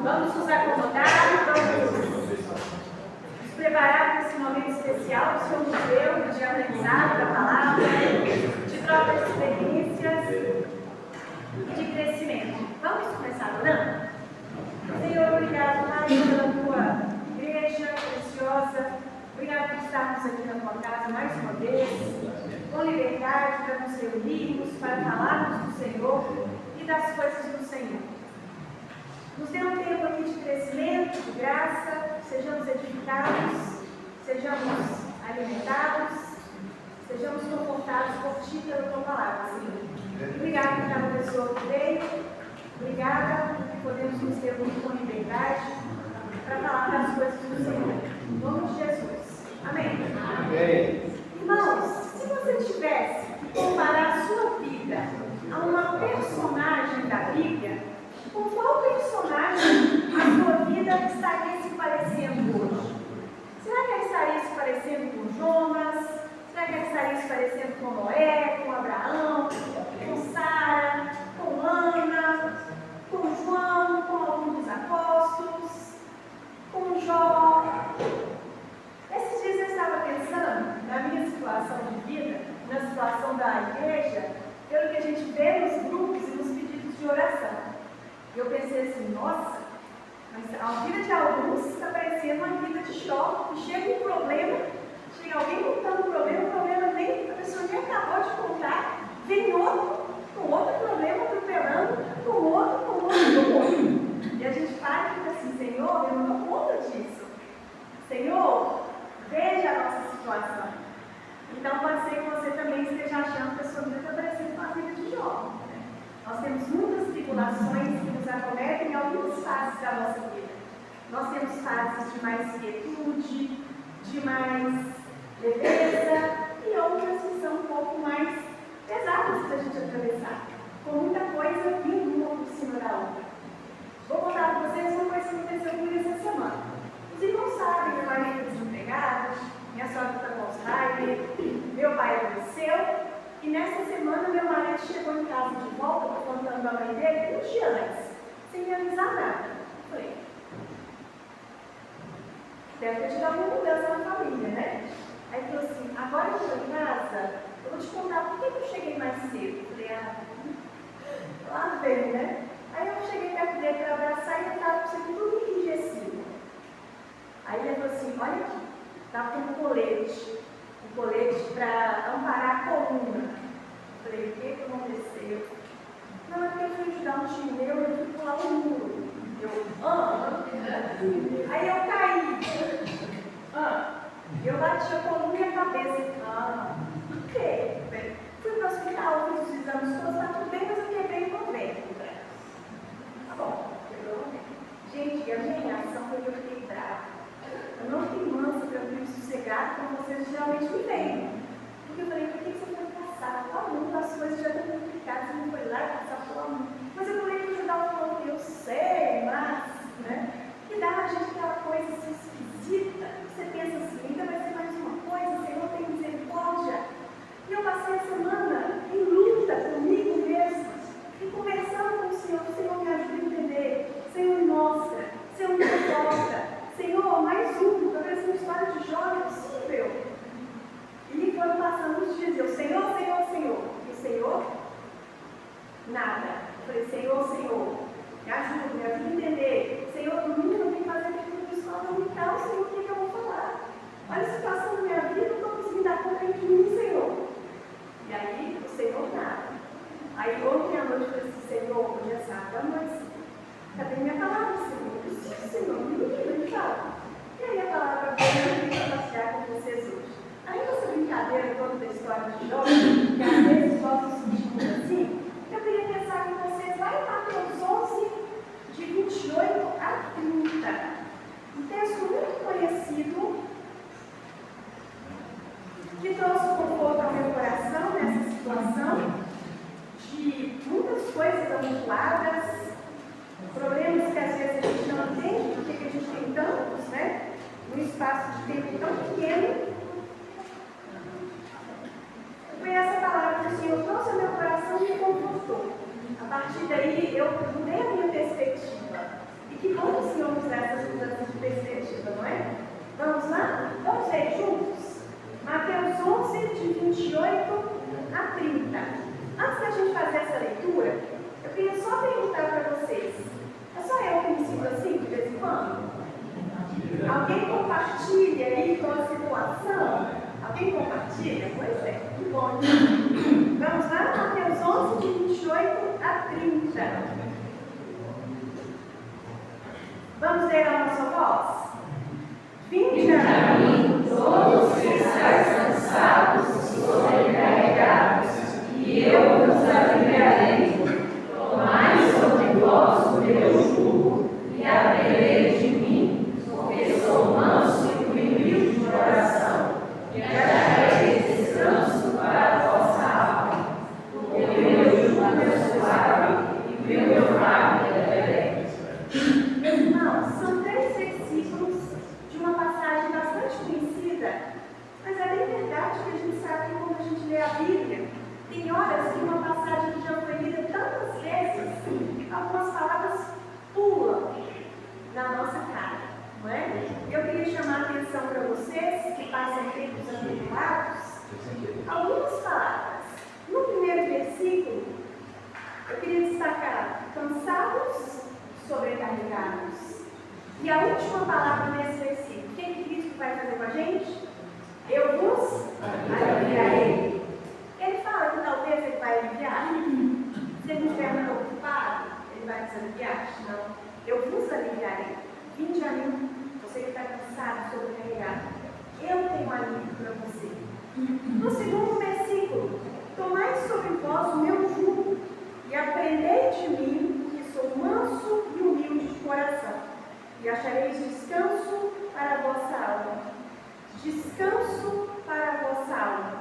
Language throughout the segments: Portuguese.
Vamos nos acomodar, vamos nos preparar para esse momento especial do seu museu, de aprendizado da palavra, de troca de experiências e de crescimento. Vamos começar orando? Senhor, obrigado, Pai, pela tua igreja preciosa. Obrigado por estarmos aqui na tua casa mais uma vez, com liberdade para nos reunirmos, para falarmos do Senhor e das coisas do Senhor. Nos dê um tempo aqui de crescimento, de graça, sejamos edificados, sejamos alimentados, sejamos confortados por Ti pela Tua palavra, Senhor. Obrigada por cada pessoa que veio, obrigada porque podemos nos reunir com liberdade para falar das coisas do Senhor. Em nome de Jesus. Amém. Amém. Irmãos, se você tivesse que comparar a sua vida a uma personagem da Bíblia, com qual personagem a sua vida estaria se parecendo hoje? Será que ela estaria se parecendo com Jonas? Será que ela estaria se parecendo com Noé, com Abraão, com Sara, com Ana, com João, com alguns dos apóstolos, com Jó? Esses dias eu estava pensando na minha situação de vida, na situação da igreja, pelo que a gente vê nos grupos e nos pedidos de oração. Eu pensei assim, nossa, mas a vida de alguns está parecendo uma vida de choque, e chega um problema, chega alguém contando um problema, o problema nem, a pessoa nem acabou de contar, vem outro, com outro problema atropelando, com outro. E a gente para e fica assim, Senhor, eu não dou conta disso. Senhor, veja a nossa situação. Então pode ser que você também esteja achando que a sua vida está parecendo com a vida de Jó. Nós temos muitas tribulações que nos acometem em algumas fases da nossa vida. Nós temos fases de mais quietude, de mais leveza e outras que são um pouco mais pesadas para a gente atravessar, com muita coisa vindo uma por cima da outra. Vou contar para vocês uma coisa que aconteceu comigo essa semana. Os irmãos sabem que meu marido é desempregado, minha sogra está com Alzheimer, meu pai adoeceu. E nessa semana meu marido chegou em casa de volta, estou contando a mãe dele, um dia antes, sem me avisar nada. Eu falei, deve ter tido alguma mudança na família, né? Aí ele falou assim, agora que eu estou em casa, eu vou te contar por que eu cheguei mais cedo. Eu falei, lá vem, né? Aí eu cheguei perto dele para abraçar e ele estava com isso tudo enrijecido. Aí ele falou assim, olha aqui, estava com um colete para amparar a coluna. Eu falei, o que aconteceu? Não, é porque eu fui ajudar um tio meu e eu fui pular o muro. Aí eu caí. Eu bati a coluna e a cabeça. O quê? Fui para o hospital, fiz os exames todos, está tudo bem, mas eu quebrei o vento. Tá bom, quebrou o vento. Gente, a minha reação foi que eu fiquei brava. Eu não fiquei mansa, tranquila, sossegada, como vocês geralmente me veem. Porque eu falei, por que você foi passar pelo aluno? As coisas já estão complicadas, você não foi lá passar pelo aluno. Mas eu falei que ajudar o aluno, eu sei, mas, né? E dá a gente aquela coisa assim esquisita. Você pensa assim, ainda vai ser mais uma coisa, Senhor tem misericórdia. E eu passei a semana em luta comigo mesma, e conversando com o Senhor me ajuda a entender, Senhor me mostra, Senhor me coloca. Senhor, mais um, estou parecendo uma história de Jó, não é possível. E foram passando os dias, eu, Senhor. E o Senhor, nada. Eu falei, Senhor, me ajuda a entender. Senhor, domingo eu tenho que fazer aquilo de escola dominical, Senhor, o que eu vou falar? Olha a situação da minha vida, eu não estou conseguindo dar conta de mim, Senhor. E aí, o Senhor, nada. Aí, ontem à noite, eu falei assim, Senhor, hoje é sábado à noite. Cadê minha palavra, Senhor? Eu preciso, Senhor, me fala. E aí a palavra veio, eu queria compartilhar com vocês hoje. Aí nessa brincadeira toda da história de Jó, que às vezes nós nos sentimos assim, eu queria pensar com vocês lá em Mateus 11, de 28 que bom que o Senhor nos dá essas mudanças de perspectiva, não é? Vamos lá? Vamos ler juntos? Mateus 11, de 28 a 30. Antes da gente fazer essa leitura, eu queria só perguntar para vocês. É só eu que me sinto assim de vez em quando? Alguém compartilha aí com a situação? Alguém compartilha? Pois é, que bom. Vamos lá? Mateus 11, de 28 a 30. Vamos ler a nossa voz? Vinde a mim, todos que estáis cansados e sobrecarregados, e eu vos aliviarei. Tomai sobre vós o meu jugo e aprendei de mim, porque sou manso e humilde de coração, e achareis descanso para a vossa alma. Porque o meu jugo é suave e o meu fardo é leve. Irmãos, são 3 versículos de uma passagem bastante conhecida, mas é bem verdade que a gente sabe que quando a gente lê a Bíblia, tem horas que uma passagem que já foi lida tantas vezes, algumas palavras pulam na nossa cara, não é? Eu queria chamar a atenção para vocês que passam tempos atribulados, algumas palavras. No primeiro versículo, eu queria destacar cansados, sobrecarregados. E a última palavra nesse versículo, o que Cristo vai fazer com a gente? Eu vos aliviarei. Ele fala que talvez ele vai aliviar. Se ele estiver muito ocupado, ele vai desaliviar. Não. Eu vos aliviarei. Vinde a mim, você que está cansado, sobrecarregado. Eu tenho alívio para você. No segundo versículo, tomai sobre vós o meu jugo e aprendei de mim, que sou manso e humilde de coração, e achareis descanso para a vossa alma. Descanso para a vossa alma.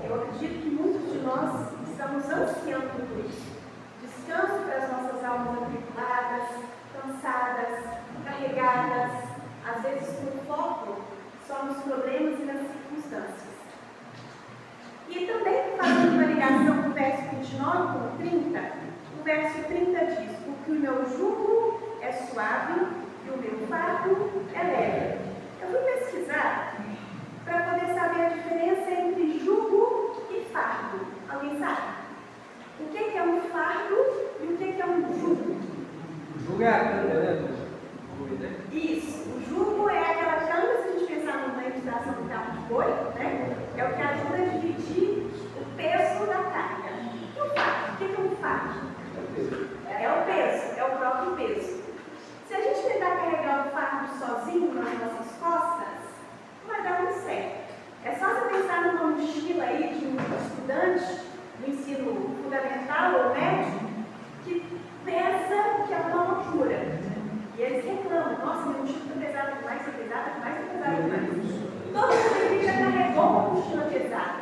Eu acredito que muitos de nós estamos ansiando por isso. Descanso para as nossas almas atribuladas, cansadas, carregadas, às vezes com foco só nos problemas e nas circunstâncias. E também fazendo uma ligação com o verso 29 com o 30, o verso 30 diz: porque o meu jugo é suave e o meu fardo é leve. Eu fui pesquisar para poder saber a diferença entre jugo e fardo. Alguém sabe? O que é um fardo e o que é um jugo? O jugo é a canga, né? Isso. O jugo é aquela canga, se a gente pensar numa ilustração do carro de boi, né? É o que ajuda a dividir o peso da carga. E o fardo? O que é um fardo? É o peso, é o próprio peso. Se a gente tentar carregar o fardo sozinho nas nossas costas, não vai dar muito certo. É só você pensar numa mochila aí de um estudante do ensino fundamental ou médio que pesa que é uma loucura. E eles reclamam: nossa, minha mochila está pesada demais, está pesada demais, está pesada demais. Todo mundo aqui já carregou uma mochila pesada.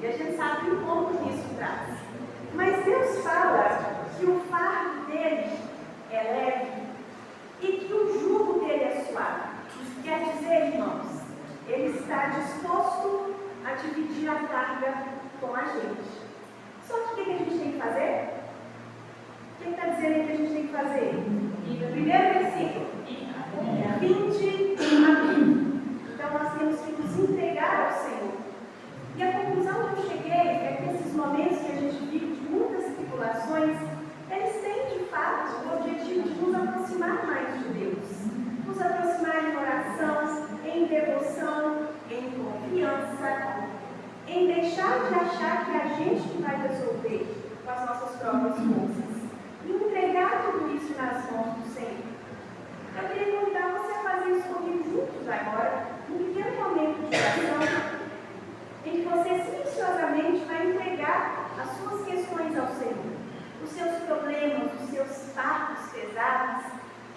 E a gente sabe que o ponto isso traz. Mas Deus fala que o fardo dele é leve e que o jugo dele é suave. Quer dizer, irmãos, ele está disposto a dividir a carga com a gente. Só que o que a gente tem que fazer? O que está dizendo aí que a gente tem que fazer? No primeiro versículo: vinde a mim. Então nós temos que nos entregar ao Senhor. E a conclusão que eu cheguei é que esses momentos que a gente vive de muitas tribulações, eles têm de fato o objetivo de nos aproximar mais de Deus, nos aproximar em oração, em devoção, em confiança, em deixar de achar que é a gente que vai resolver com as nossas próprias forças e entregar tudo isso nas mãos do Senhor. Eu queria convidar você a fazer isso comigo juntos agora, num pequeno momento de oração, em que você silenciosamente vai entregar as suas questões ao Senhor, os seus problemas, os seus fardos pesados,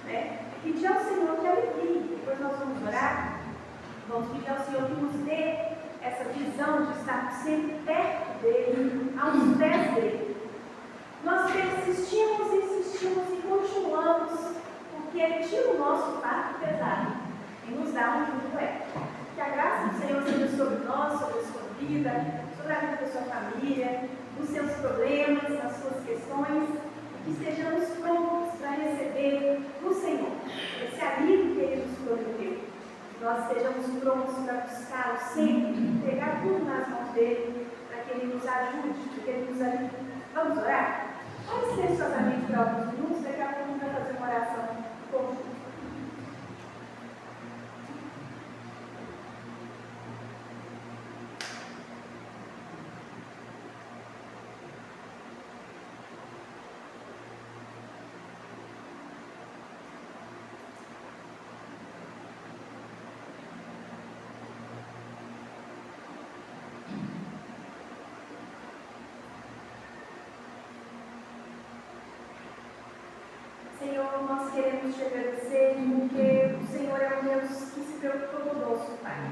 né? Pedir ao Senhor que alivie. Depois nós vamos orar, vamos pedir ao Senhor que nos dê essa visão de estar sempre perto dele, aos pés dele. Nós persistimos, insistimos e continuamos, porque ele tira o nosso fardo pesado e nos dá um jugo leve. Que a graça do Senhor seja sobre nós, sobre a sua vida, sobre a vida da sua família, os seus problemas, as suas questões, que estejamos prontos para receber do Senhor esse alívio que Ele nos prometeu. Nós estejamos prontos para buscá-lo sempre, pegar tudo nas mãos dele, para que Ele nos ajude, para que Ele nos ajude. Vamos orar? Pode ser silenciosamente por alguns minutos, daqui a pouco a gente vai fazer uma oração conjunta. Senhor, nós queremos te agradecer porque o Senhor é um Deus que se preocupa conosco, Pai.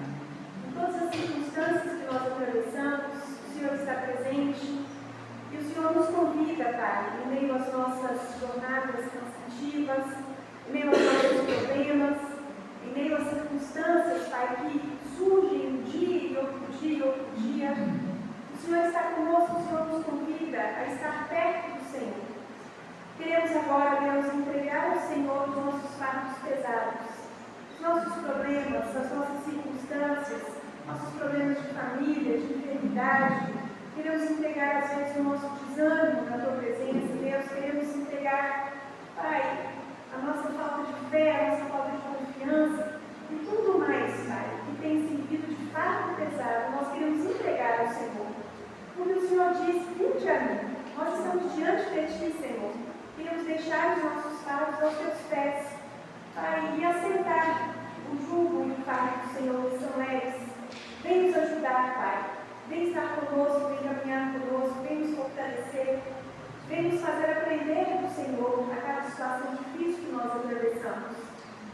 Em todas as circunstâncias que nós atravessamos, o Senhor está presente e o Senhor nos convida, Pai, em meio às nossas jornadas cansativas, em meio aos nossos problemas, em meio às circunstâncias, Pai, que surgem um dia e outro dia e outro dia. O Senhor está conosco, o Senhor nos convida a estar perto do Senhor. Queremos agora, Deus, entregar ao Senhor os nossos fardos pesados, os nossos problemas, as nossas circunstâncias, nossos problemas de família, de enfermidade. Queremos entregar, às vezes, o nosso desânimo na Tua presença, Deus. Queremos entregar, Pai, a nossa falta de fé, a nossa falta de confiança e tudo mais, Pai, que tem servido de fardo pesado. Nós queremos entregar ao Senhor. Porque o Senhor diz: vinde a mim. Nós estamos diante de Ti, Senhor. Queremos deixar os nossos fardos aos Teus pés, Pai, e aceitar o jugo e o fardo do Senhor, que são leves. Vem nos ajudar, Pai. Vem estar conosco, vem caminhar conosco, vem nos fortalecer. Vem nos fazer aprender do Senhor a cada situação difícil que nós atravessamos.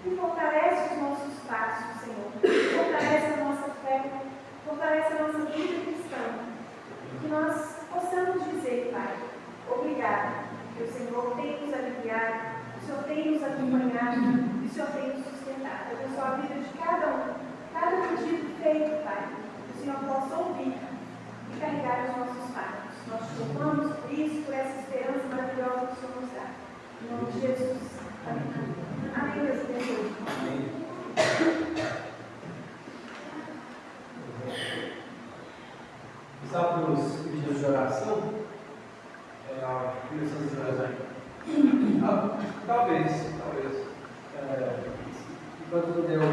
E fortalece os nossos passos, Senhor. Fortalece a nossa fé, fortalece a nossa vida cristã. Que nós possamos dizer, Pai, obrigado. Que o Senhor tem nos aliviado, o Senhor tem nos acompanhado, e o Senhor tem nos sustentado. Abençoa a vida de cada pedido feito, Pai. Que o Senhor possa ouvir e carregar os nossos fardos. Nós te louvamos por isso, por essa esperança maravilhosa que o Senhor nos dá. Em nome de Jesus. Amém. Amém, Deus abençoe. Amém. Está para os pedidos de oração? Talvez. Enquanto não deu o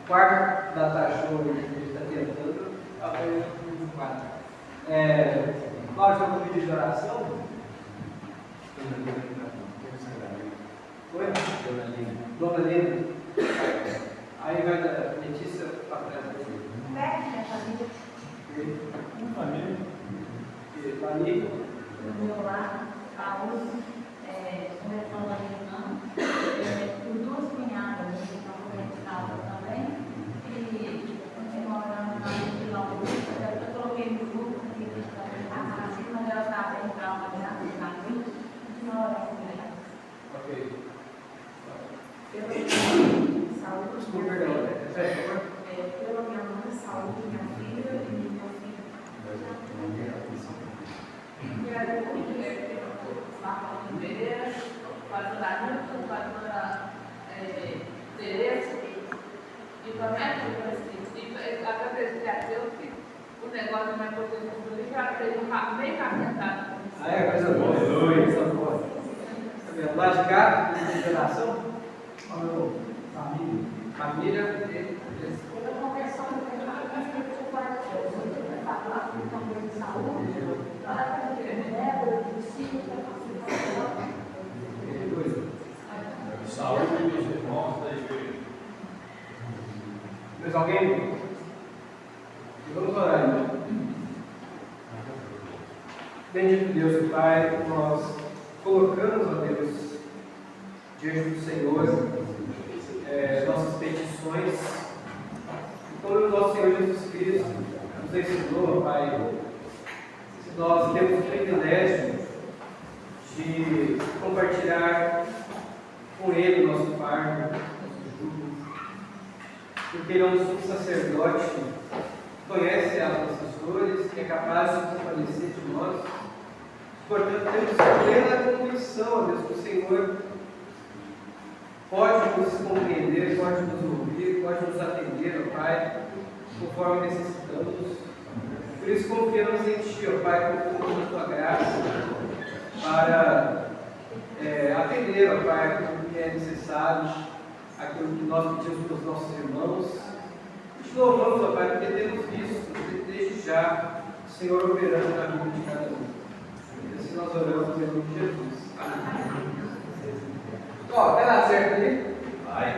quarto da taxa que a gente está tentando, talvez o quatro. Nós vamos pedir de oração. Oi? Dona Lina. Aí vai da Letícia para trás dele. Família. Família. Do meu lado, Paulo, meu irmão alemão, por duas cunhadas, uma comercial também, e morando na Vila Augusta. Eu coloquei no grupo, porque eles estão assim, mas ela está bem calma, graças a Deus, de uma hora com ela. Ok. Pela minha saúde, Desculpa, perdão. pela minha mãe, saúde, minha filha e meu filho. Tereza e promete e agradecer a Deus que o negócio mais importante do livro já fez bem caminhado. Coisa boa. Coisa boa. Lá de cá, de oração? Família. Pela conversão do pecado, nós temos que falar também de saúde, para que Débora, saúde dos irmãos da igreja. Mais alguém? Vamos orar, então. Bendito Deus e Pai, nós colocamos, ó Deus, diante do Senhor, nossas petições, como o nosso Senhor Jesus Cristo nos ensinou, Pai. Nós temos o privilégio de compartilhar com Ele o nosso fardo, nosso jugo, porque Ele é um sumo sacerdote, conhece as nossas dores, que é capaz de compadecer de nós, Portanto, temos plena convicção, ó Deus, que o Senhor pode nos compreender, pode nos ouvir, pode nos atender, ó Pai, conforme necessitamos. Por isso confiamos em Ti, ó Pai, confiamos na Tua graça para atender, ó Pai, aquilo que é necessário, aquilo que nós pedimos para os nossos irmãos. E te louvamos, ó Pai, porque temos visto, desde já, o Senhor operando na vida de cada um. E assim nós oramos em nome de Jesus. Amém. Ó, vai dar certo ali? Vai.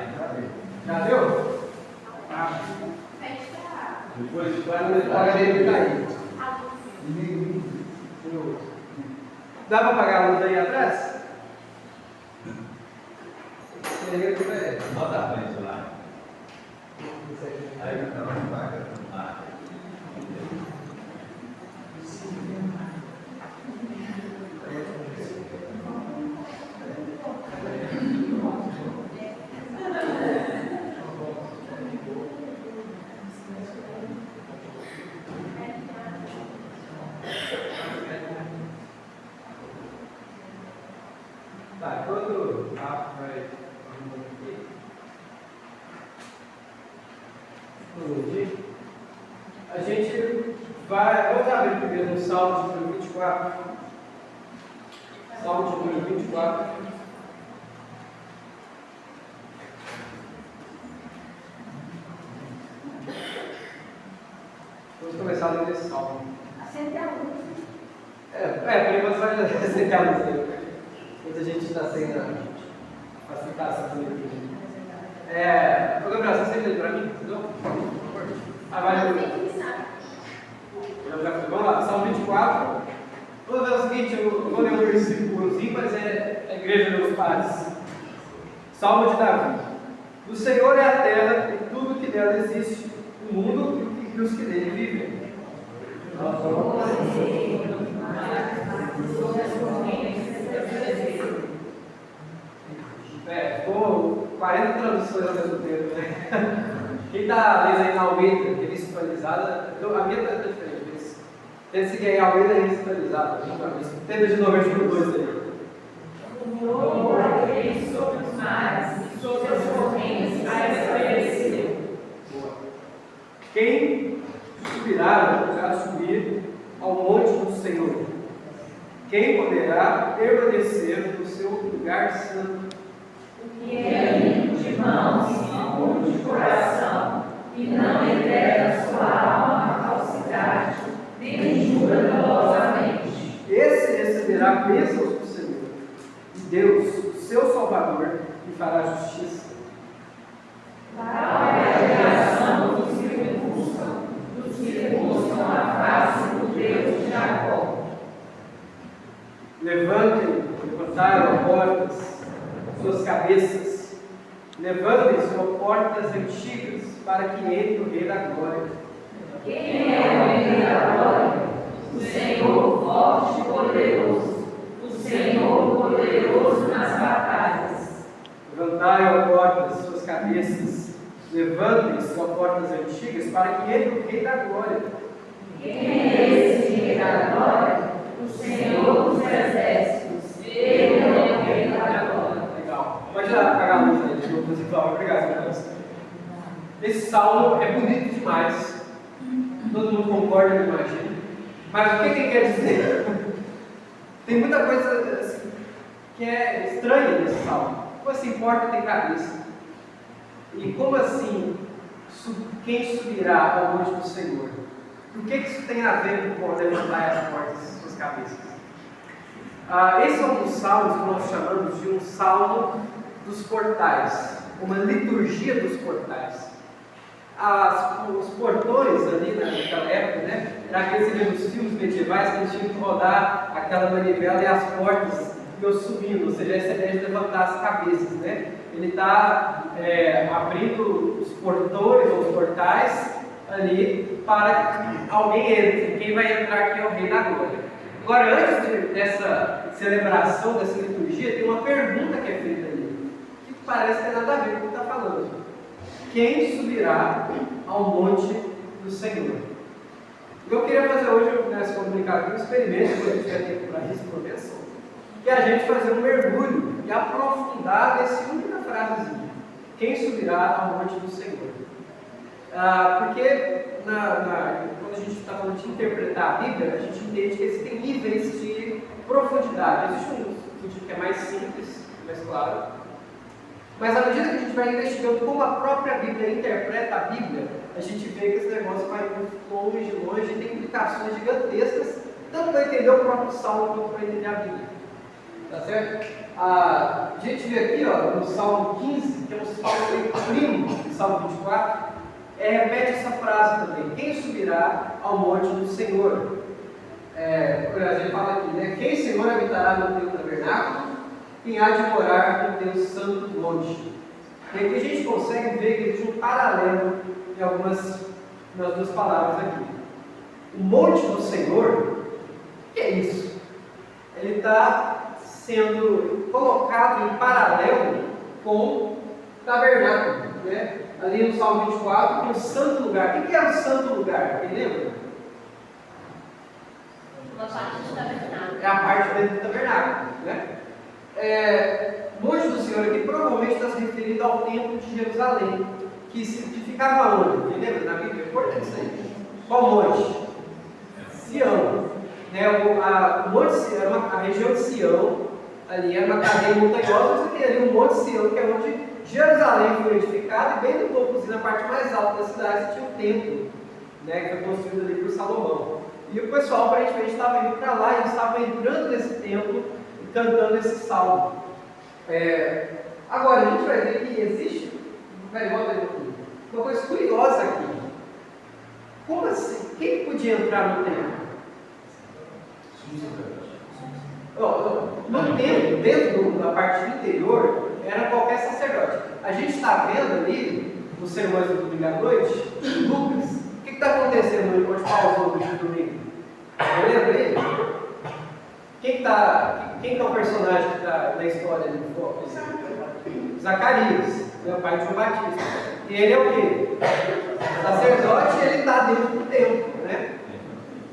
Já deu? Ah. Depois Vai no HD tá aí. Dá para apagar a luz aí atrás? bota a frente lá. Aí não apaga. Ah. Tá, quando o Rafa vai arrumando aqui, a gente vai. Vamos abrir primeiro no Salmo de número 24. Salmo de número 24. Vamos começar a ler esse salmo. Acende a luz. Por enquanto vai acender a luz aí. Enquanto a gente está sem a facilitação do livro. Ô Gabriel, você acende ele para mim? Não? Vamos lá, Salmo 24. Vamos ver o seguinte, eu vou ler um versículozinho, mas é a igreja dos pais. Salmo de Davi. Do Senhor é a terra e tudo que nela existe, o mundo e os que nele vivem. Ficou 40 traduções ao mesmo tempo, né? Quem está lendo aí na Almeida, revista atualizada, a minha está diferente, mas tenta seguir aí a Almeida revista atualizada, tenta de novo versículo 2 aí. Sobre os mares, sobre as correntes, a estabeleceu. Quem subirá para subir ao monte do Senhor? Quem poderá permanecer no seu lugar santo? Que é limpo de mãos e puro de coração, e não entrega sua alma à falsidade, nem julga dolosamente. Esse receberá bênçãos do Senhor, e Deus, o seu Salvador, lhe fará justiça. Tal é a geração dos que buscam a face do Deus de Jacó. Levantai, ó portas, suas cabeças. Levantem-se, ó portas antigas, para que entre o Rei da Glória. Quem é o Rei da Glória? O Senhor forte e poderoso, o Senhor poderoso nas batalhas. Levantai, ó portas, suas cabeças. Levantem-se, ó portas antigas, para que entre o Rei da Glória. Quem é esse Rei da Glória? O Senhor dos Exércitos, Ele é o Rei da Glória. Legal. Pode apagar a luz aí, de novo, pessoal. Obrigado, Deus. Esse salmo é bonito demais. Todo mundo concorda, eu imagino. Mas o que ele quer dizer? Tem muita coisa assim, que é estranha nesse salmo. Como assim, porta tem cabeça? E como assim, quem subirá ao monte do Senhor? O que isso tem a ver com levantar as portas das suas cabeças? Esse é um dos salmos que nós chamamos de um salmo dos portais, uma liturgia dos portais. Os portões ali naquela época, né, era aqueles filmes medievais que eles tinham que rodar aquela manivela e as portas iam subindo, ou seja, essa ideia de levantar as cabeças, né? Ele está abrindo os portões ou os portais ali para que alguém entre. Quem vai entrar aqui é o Rei da Glória. Agora, antes dessa celebração, dessa liturgia, tem uma pergunta que é feita ali, que parece ter nada a ver com o que está falando. Quem subirá ao monte do Senhor? Eu queria fazer hoje, nessa comunicação, brincar aqui, um experimento, quando a gente tiver tempo para isso, por bênção, que é a gente fazer um mergulho e aprofundar nessa única frasezinha: quem subirá ao monte do Senhor? Porque quando a gente está falando de interpretar a Bíblia, a gente entende que existem níveis de profundidade. Existe um sentido que é mais simples, mais claro, mas à medida que a gente vai investigando como a própria Bíblia interpreta a Bíblia, a gente vê que esse negócio vai longe, longe, e tem implicações gigantescas, tanto para entender o próprio Salmo quanto para entender a Bíblia. Tá certo? A gente vê aqui, ó, no Salmo 15, que é um salmo primo do Salmo 24, repete essa frase também: quem subirá ao monte do Senhor? Por exemplo, ele fala aqui, né? Quem, Senhor, habitará no teu tabernáculo? Quem há de morar no teu santo monte? E aqui a gente consegue ver que existe um paralelo nas duas palavras aqui. O monte do Senhor, o que é isso? Ele está sendo colocado em paralelo com o tabernáculo, né? Ali no Salmo 24, o santo lugar. O que é o santo lugar? Quem lembra? Uma parte do tabernáculo. É a parte dentro do tabernáculo, né? O monte do Senhor aqui provavelmente está se referindo ao templo de Jerusalém, que ficava onde? Quem lembra na Bíblia? É importante isso aí. Qual monte? Sião. O Monte Sião, a região de Sião, ali era uma cadeia montanhosa, você tem ali o Monte Sião, que é onde Jerusalém foi edificada, e bem no topozinho, na parte mais alta da cidade, tinha um templo, né, que foi construído ali por Salomão. E o pessoal aparentemente estava indo para lá, e eles estavam entrando nesse templo e cantando esse salmo. Agora, a gente vai ver que existe, uma coisa curiosa aqui. Como assim? Quem podia entrar no templo? No templo, dentro da parte interior, era qualquer sacerdote. A gente está vendo ali, nos sermões do domingo à noite, Lucas, o que está acontecendo ali quando pausou no domingo? Lembra ele? Quem é o personagem que está na história ali do foco? Zacarias, meu pai de João Batista. E ele é o quê? Sacerdote, e ele está dentro do templo, né?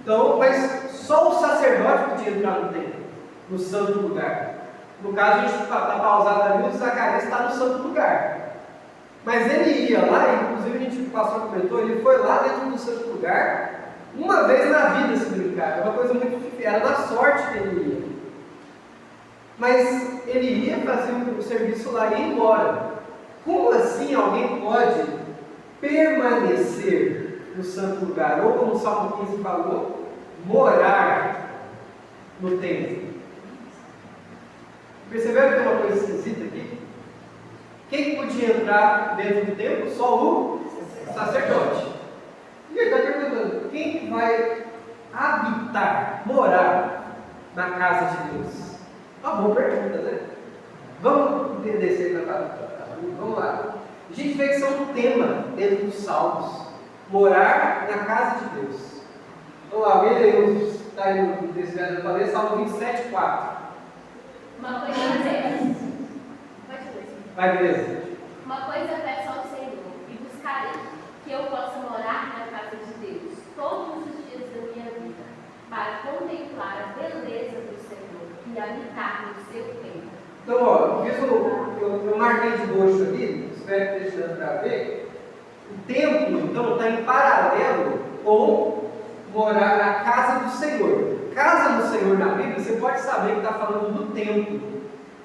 Então, mas só o sacerdote podia entrar no templo, no santo lugar. No caso, a gente está pausado ali, o Zacarias está no santo lugar. Mas ele ia lá, inclusive a gente, o pastor comentou, ele foi lá dentro do santo lugar uma vez na vida, se brincar. É uma coisa muito difícil, era na sorte que ele ia. Mas ele ia fazer o serviço lá e ia embora. Como assim alguém pode permanecer no santo lugar? Ou como o Salmo 15 falou, morar no templo. Perceberam que tem uma coisa esquisita aqui? Quem podia entrar dentro do templo? Só o sacerdote. E ele está perguntando: quem vai habitar, morar na casa de Deus? Uma boa pergunta, né? Vamos entender isso aí na casa. Vamos lá. A gente vê que isso é um tema dentro dos Salmos: morar na casa de Deus. Vamos lá, alguém aí está aí no texto que eu falei, Salmo 27, 4. Uma coisa peço. Vai, beleza. Uma coisa peço ao Senhor e buscarei, que eu possa morar na casa de Deus todos os dias da minha vida, para contemplar a beleza do Senhor e habitar no seu templo. Então, ó, eu marquei de roxo ali, espero que esteja dando para ver. O templo, então, está em paralelo com morar na casa do Senhor. Casa do Senhor na Bíblia, você pode saber que está falando do templo.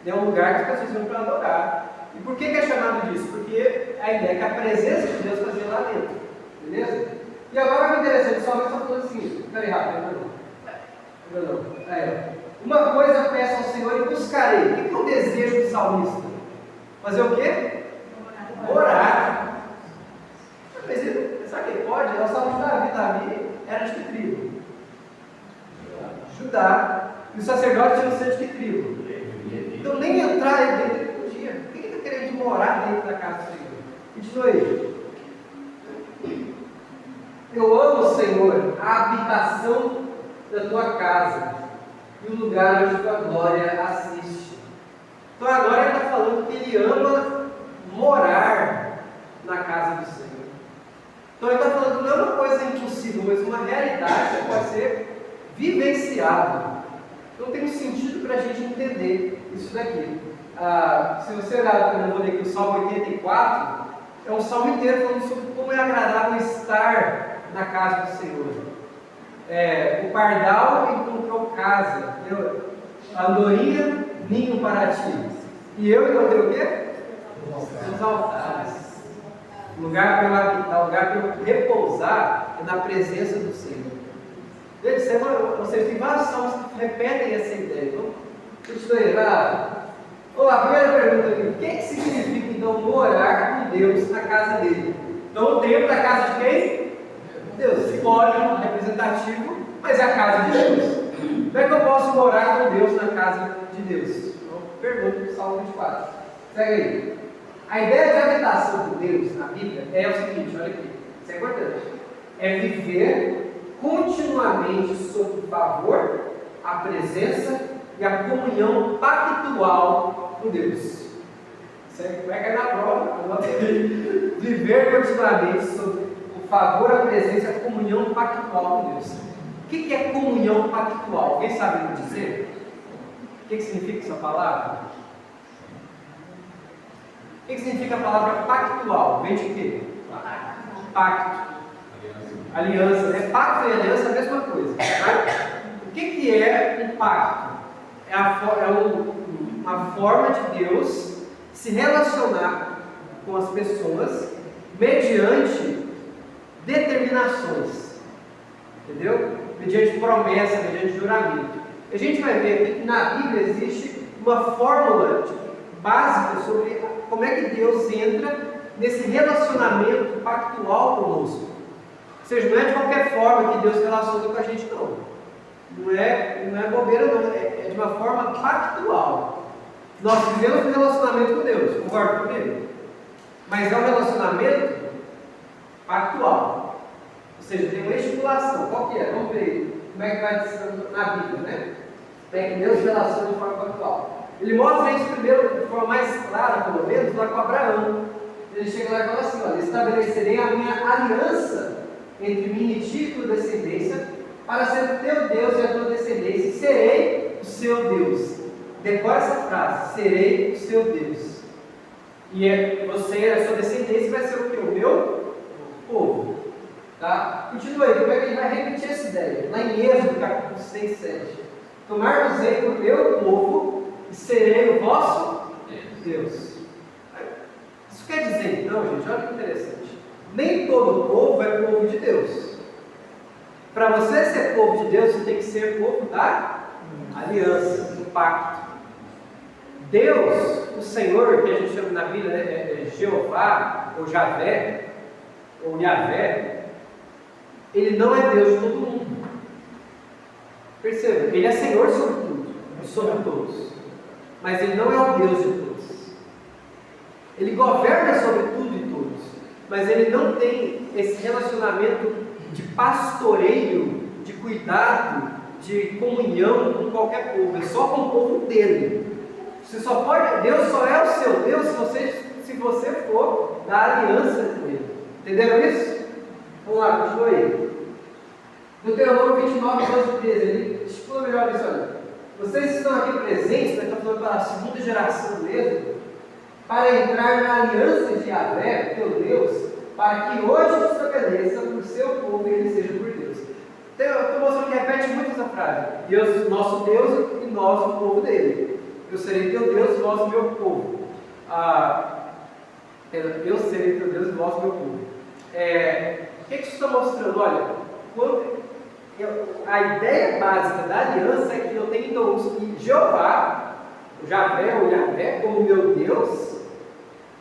É um lugar que as pessoas vão para adorar. E por que é chamado disso? Porque a ideia é que a presença de Deus fazia lá dentro. Beleza? E agora é interessante, só está falando assim. Peraí, rápido, não. Uma coisa peço ao Senhor e buscarei. O que é o desejo do salmista? Fazer o quê? Orar. Mas ele, sabe que ele pode? O salmo de Davi era de que tribo? Judá. E o sacerdote tinha sido de que tribo? Então nem entrar aí dentro ele podia. Por que ele está querendo morar dentro da casa do Senhor? Continua aí. Eu amo, Senhor, a habitação da tua casa e o lugar onde tua glória assiste. Então agora ele está falando que ele ama morar na casa do Senhor. Então ele está falando que não é uma coisa impossível, mas uma realidade que pode ser vivenciado. Não tem sentido para a gente entender isso daqui. Se você olhar, eu vou ler aqui o Salmo 84, é um salmo inteiro falando sobre como é agradável estar na casa do Senhor. O pardal encontrou casa, a andorinha, ninho para ti. E eu encontrei o quê? Os altares. Lugar para eu habitar, lugar para eu repousar é na presença do Senhor. Veja, ou seja, tem vários salmos que repetem essa ideia. Então, continue lá. A primeira pergunta aqui: o que significa então morar com Deus na casa dele? Então, o templo é a casa de quem? Deus. Simbólico, representativo, mas é a casa de Deus. Como é que eu posso morar com Deus na casa de Deus? Então, pergunta do Salmo 24. Segue aí. A ideia de habitação de Deus na Bíblia é o seguinte, olha aqui, isso é importante. É viver continuamente sob o favor, a presença e a comunhão pactual com Deus. Isso aí vai cair na prova, anota aí. Viver continuamente sob o favor, a presença e a comunhão pactual com Deus. O que é comunhão pactual? Alguém sabe me dizer? O que significa essa palavra? O que significa a palavra pactual? Vem de quê? Pacto. Aliança, né? Pacto e aliança é a mesma coisa. Tá? O que é um pacto? É uma forma de Deus se relacionar com as pessoas mediante determinações. Entendeu? Mediante promessa, mediante juramento. A gente vai ver aqui que na Bíblia existe uma fórmula básica sobre como é que Deus entra nesse relacionamento pactual conosco. Ou seja, não é de qualquer forma que Deus se relaciona com a gente, não. Não é bobeira, não. É de uma forma pactual. Nós vivemos um relacionamento com Deus, concorda comigo? Mas é um relacionamento pactual. Ou seja, tem uma estipulação. Qual que é? Vamos ver como é que vai ser na Bíblia, né? É que Deus se relaciona de forma pactual. Ele mostra isso primeiro de forma mais clara, pelo menos, lá com Abraão. Ele chega lá e fala assim: olha, estabelecerei a minha aliança entre mim e ti e tua descendência, para ser o teu Deus e a tua descendência, e serei o seu Deus. Decora essa frase: serei o seu Deus. E você, a sua descendência, vai ser o que? O meu povo. Tá? Continua aí, como é que ele vai repetir essa ideia? Lá em Êxodo, capítulo 6, 7. Tomar-vos-ei por meu povo, e serei o vosso Deus. Isso quer dizer, então, gente, olha que interessante. Nem todo povo é povo de Deus. Para você ser povo de Deus, você tem que ser povo da aliança, do pacto. Deus, o Senhor, que a gente chama na Bíblia, né, é Jeová, ou Javé, ou Yavé, Ele não é Deus de todo mundo. Perceba, Ele é Senhor sobre tudo, sobre todos. Mas Ele não é o Deus de todos. Ele governa sobre tudo e todos. Mas Ele não tem esse relacionamento de pastoreio, de cuidado, de comunhão com qualquer povo. É só com o povo dele. Deus só é o seu Deus se você for da aliança com Ele. Entenderam isso? Vamos lá, continua aí. Deuteronômio 29, 12 e 13, ele estipula melhor isso, olha. Vocês estão aqui presentes, está falando para a segunda geração do Êxodo, para entrar na aliança de Yahvé, teu Deus, para que hoje te estabeleça por seu povo e ele seja por Deus. Então, eu estou mostrando que repete muito essa frase. Deus, nosso Deus, e nós, o povo dele. Eu serei teu Deus, vós, o meu povo. Eu serei teu Deus, e vós, o meu povo. O que isso está mostrando? Olha, a ideia básica da aliança é que eu tenho então Jeová, o Javé ou Yahvé, como meu Deus,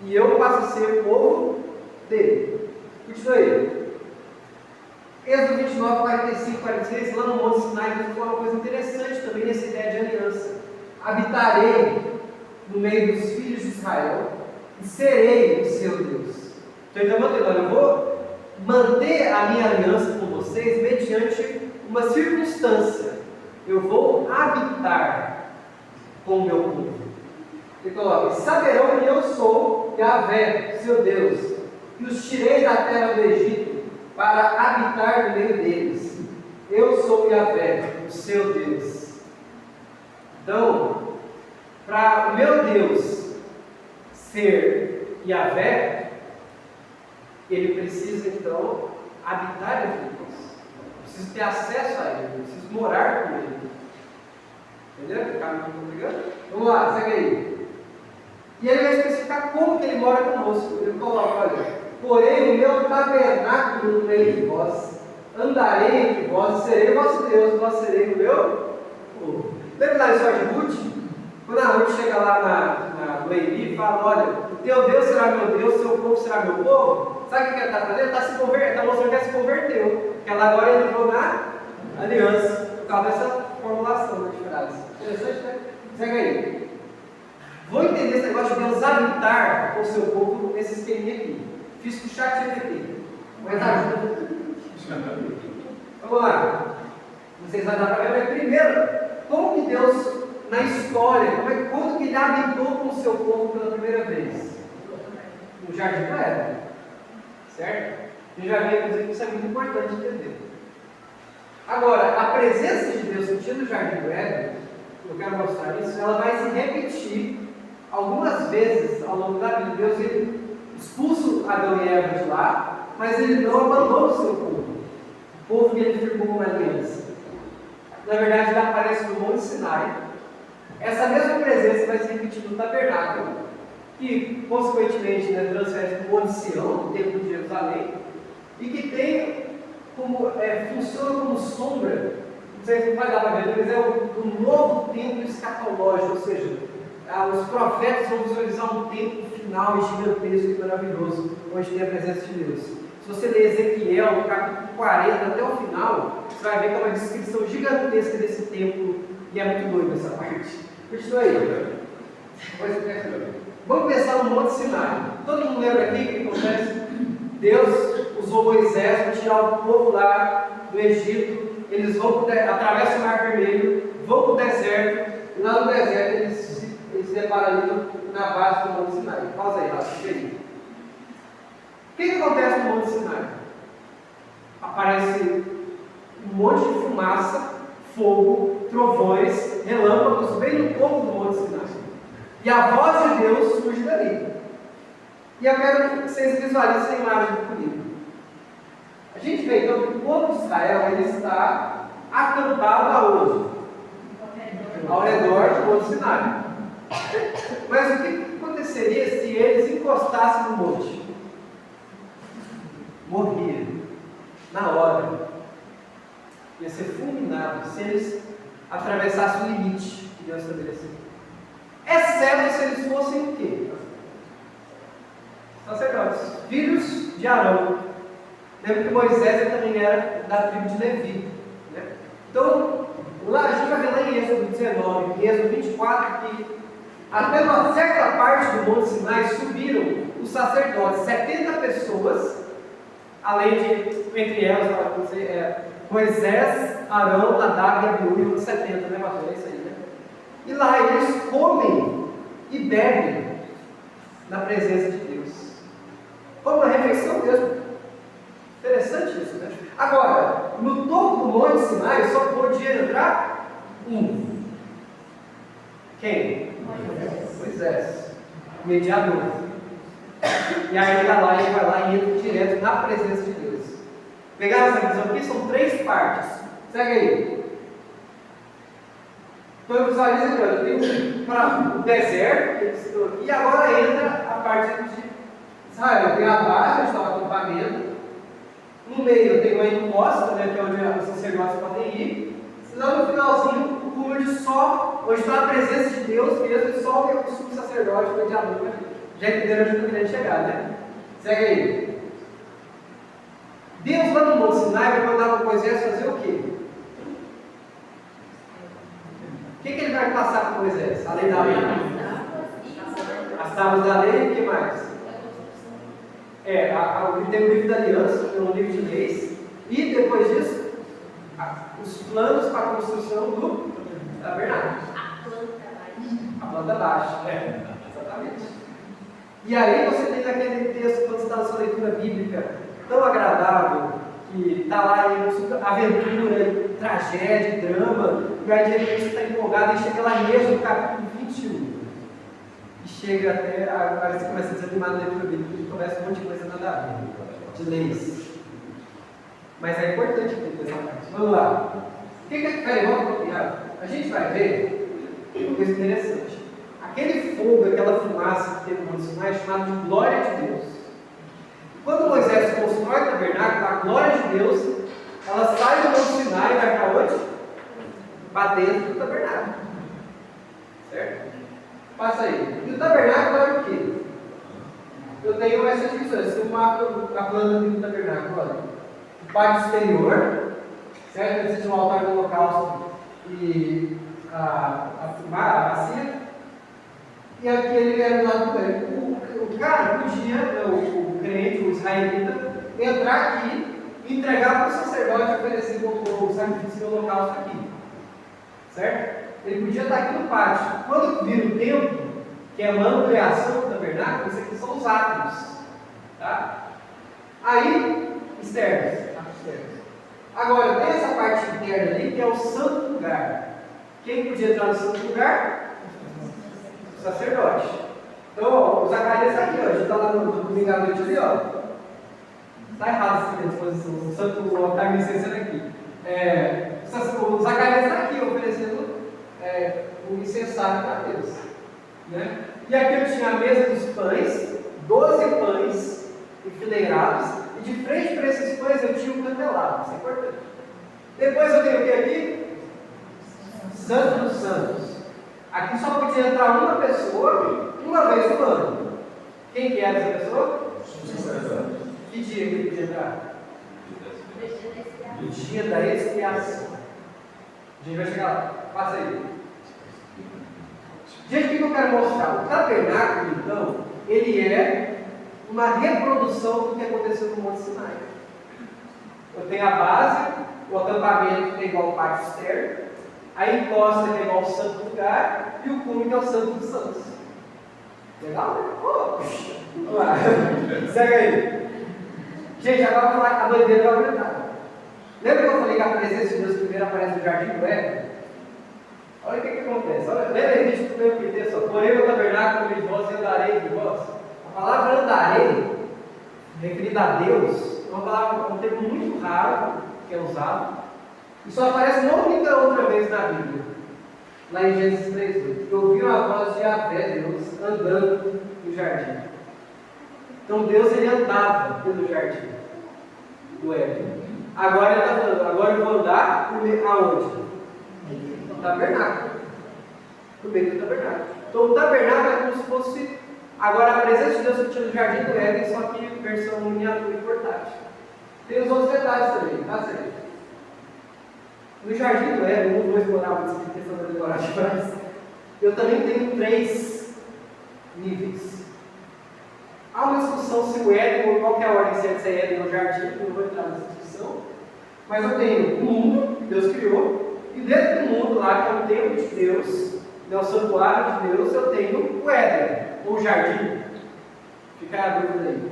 e eu passo a ser o povo dele. Continua aí. Êxodo 29, 45, 46, lá no Monte Sinai, Deus fala uma coisa interessante também nessa ideia de aliança. Habitarei no meio dos filhos de Israel e serei o seu Deus. Então, eu vou manter a minha aliança com vocês mediante uma circunstância. Eu vou habitar com o meu povo. Ele coloca: saberão que eu sou Yahvé, seu Deus, que os tirei da terra do Egito para habitar no meio deles. Eu sou Yahvé, o seu Deus. Então, para o meu Deus ser Yahvé, ele precisa então habitar entre nós. Eu preciso ter acesso a ele, eu preciso morar com ele. Entendeu? Vamos lá, segue aí. E ele vai especificar como que ele mora conosco. Ele coloca, olha, porém o meu tabernáculo no meio de vós, andarei entre vós, serei o vosso Deus, vós sereis o meu povo. Lembra da história de Ruth? Quando a Ruth chega lá no Eli e fala, olha, o teu Deus será meu Deus, o seu povo será meu povo, sabe o que ela está fazendo? Ela está mostrando que ela se converteu, que ela agora entrou na aliança, por causa dessa formulação de frase. Interessante, né? Segue aí. Vou entender esse negócio de Deus habitar com o seu povo nesse esqueminha aqui. Fiz com o chat GPT. Mas ajuda. Vamos lá. Não sei se vai dar para ver, mas primeiro, como que Deus, na história, quando que ele habitou com o seu povo pela primeira vez? No Jardim do Éden. Certo? A gente já vê, inclusive, que isso é muito importante entender. Agora, a presença de Deus que tinha no Jardim do Éden, eu quero mostrar isso, ela vai se repetir algumas vezes ao longo da vida. Deus ele expulsa Adão e Eva de lá, mas ele não abandona o seu povo. O povo que ele firmou uma aliança. Na verdade, ele aparece no Monte Sinai. Essa mesma presença vai se repetir no tabernáculo, que consequentemente transfere para o Monte Sião, o templo de Jerusalém, e que tem como, funciona como sombra, não sei se vai dar para ver, mas é o novo templo escatológico, ou seja, os profetas vão visualizar um templo final e gigantesco e maravilhoso, onde tem a presença de Deus. Se você ler Ezequiel, no capítulo 40 até o final, você vai ver que é uma descrição gigantesca desse templo, e é muito doido essa parte. Continua aí. Vamos pensar no Monte Sinai. Todo mundo lembra aqui o que acontece? Deus usou Moisés para tirar o povo lá do Egito. Eles atravessam o Mar Vermelho, vão para o deserto, e lá no deserto eles se deparam ali na base do Monte Sinai. Pausa aí, fica aí. O que acontece no Monte Sinai? Aparece um monte de fumaça, fogo, trovões, relâmpagos, bem no topo do Monte Sinai. E a voz de Deus surge dali. E eu quero que vocês visualizem essa imagem comigo. A gente vê então que o povo de Israel ele está acampado aonde? Ao redor do Monte Sinai. Mas o que aconteceria se eles encostassem no monte? Morria. Na hora. Ia ser fulminado se eles atravessassem o limite que Deus estabeleceu. Exceto se eles fossem o quê? Sacerdotes, filhos de Arão. Lembra que Moisés também era da tribo de Levi. Né? Então, lá a gente vai ver lá em Êxodo 19, em Êxodo 24, que até uma certa parte do Monte Sinai subiram os sacerdotes, 70 pessoas, além de, entre elas, Moisés, Arão, Nadab e Abiú, e outros 70, né, pastor? É isso aí, né? E lá eles comem e bebem na presença de Deus. Como uma refeição mesmo. Interessante isso, né? Agora, no topo do Monte Sinai só podia entrar um. Quem? Moisés. Mediador. E aí ele vai lá e entra direto na presença de Deus. Pegaram essa visão aqui? São 3 partes. Segue aí. Então visualiza aqui, eu tenho para o deserto, que eles estão aqui, e agora entra a parte de Israel. Tem a base, onde está o acampamento. No meio eu tenho a encosta, né, que é onde os sacerdotes podem ir. E lá no finalzinho, o cúmulo de sol, onde está a presença de Deus mesmo, e só o sumo sacerdote, o mediador. Né? Já entenderam onde eu queria chegar, né? Segue aí. Deus lá no Monte Sinai vai mandar para Moisés fazer o quê? O que ele vai passar para Moisés? A lei da lei. As tábuas da lei e o que mais? Tem o livro da aliança, tem o livro de leis. E depois disso, os planos para a construção do tabernáculo. A planta baixa. Exatamente. E aí você tem naquele texto, quando está na sua leitura bíblica, tão agradável, que está lá em aventura, tragédia, drama, e aí de repente você está empolgado e chega lá mesmo no capítulo 21. E chega até, agora você começa a desanimar na leitura bíblica e começa um monte de coisa nada a ver, de leis. Mas é importante entender essa parte. Vamos lá. Peraí, vamos copiar. A gente vai ver uma coisa interessante. Aquele fogo, aquela fumaça que teve no Monte Sinai é chamado de glória de Deus. Quando Moisés constrói o tabernáculo, a glória de Deus, ela sai do Monte Sinai e vai para onde? Para dentro do tabernáculo. Certo? Passa aí. E o tabernáculo é o quê? Eu tenho essas divisões. Eu marco a planta do tabernáculo. Olha. O pátio exterior, certo? Existe um altar do holocausto e a bacia. E aquele era do lado do meio. O cara podia, o crente, o israelita, entrar aqui e entregar para o sacerdote oferecer o sacrifício do holocausto aqui. Certo? Ele podia estar aqui no pátio. Quando vira o templo, que é a ampliação do tabernáculo, isso aqui são os átomos. Tá? Aí, externos. Agora, tem essa parte interna ali, que é o santo lugar. Quem podia entrar no santo lugar? O sacerdote. Então, ó, o Zacarias está aqui, ó. A gente está lá no domingo à noite ali, ó. Está errado essa disposição. O santo altar me licenciando aqui. O Zacarias está aqui oferecendo o incensário para Deus. Né? E aqui eu tinha a mesa dos pães, 12 pães enfileirados. E de frente para esses pães eu tinha um candelabro, isso é importante. Depois eu tenho o que aqui? Santo dos Santos. Aqui só podia entrar uma pessoa, uma vez no ano. Quem que era essa pessoa? Que dia que ele podia entrar? O dia da expiação. A gente vai chegar lá. Passa aí. Gente, o que eu quero mostrar? O tabernáculo, então, ele é uma reprodução do que aconteceu no Monte Sinai. Eu tenho a base, o acampamento que é igual ao pátio externo, a encosta que é igual ao santo lugar e o cume que é o santo dos santos. Legal, né? Vamos lá. Segue aí. Gente, agora vou falar que a bandeira é aumentada. Lembra que eu falei que a presença de Deus primeiro aparece no jardim do Éden? Olha o que acontece. Olha, lembra aí, gente, do meu texto? Porém, o tabernáculo de vós e andarei de vós. A palavra andarei, referida a Deus, é uma palavra, um termo muito raro que é usado, e só aparece uma única outra vez na Bíblia, lá em Gênesis 3:8. Ouviram a voz de Yahvé, Deus, andando no jardim. Então Deus ele andava pelo jardim do Éden. Agora ele está falando, agora eu vou andar aonde? No tabernáculo. No meio do tabernáculo. Então o tabernáculo é como se fosse agora a presença de Deus que tinha no jardim do Éden, só que versão miniatura e portátil. Tem os outros detalhes também, tá certo? No jardim do Éden, eu não vou explorar muito essa questão da decorativa, mas eu também tenho 3 níveis. Há uma discussão se o Éden ou qual que é a ordem certa, se é Éden ou jardim, eu não vou entrar nessa discussão. Mas eu tenho o mundo que Deus criou, e dentro do mundo lá, que é o templo de Deus, é o santuário de Deus, eu tenho o Éden, ou jardim. Fica a dúvida aí.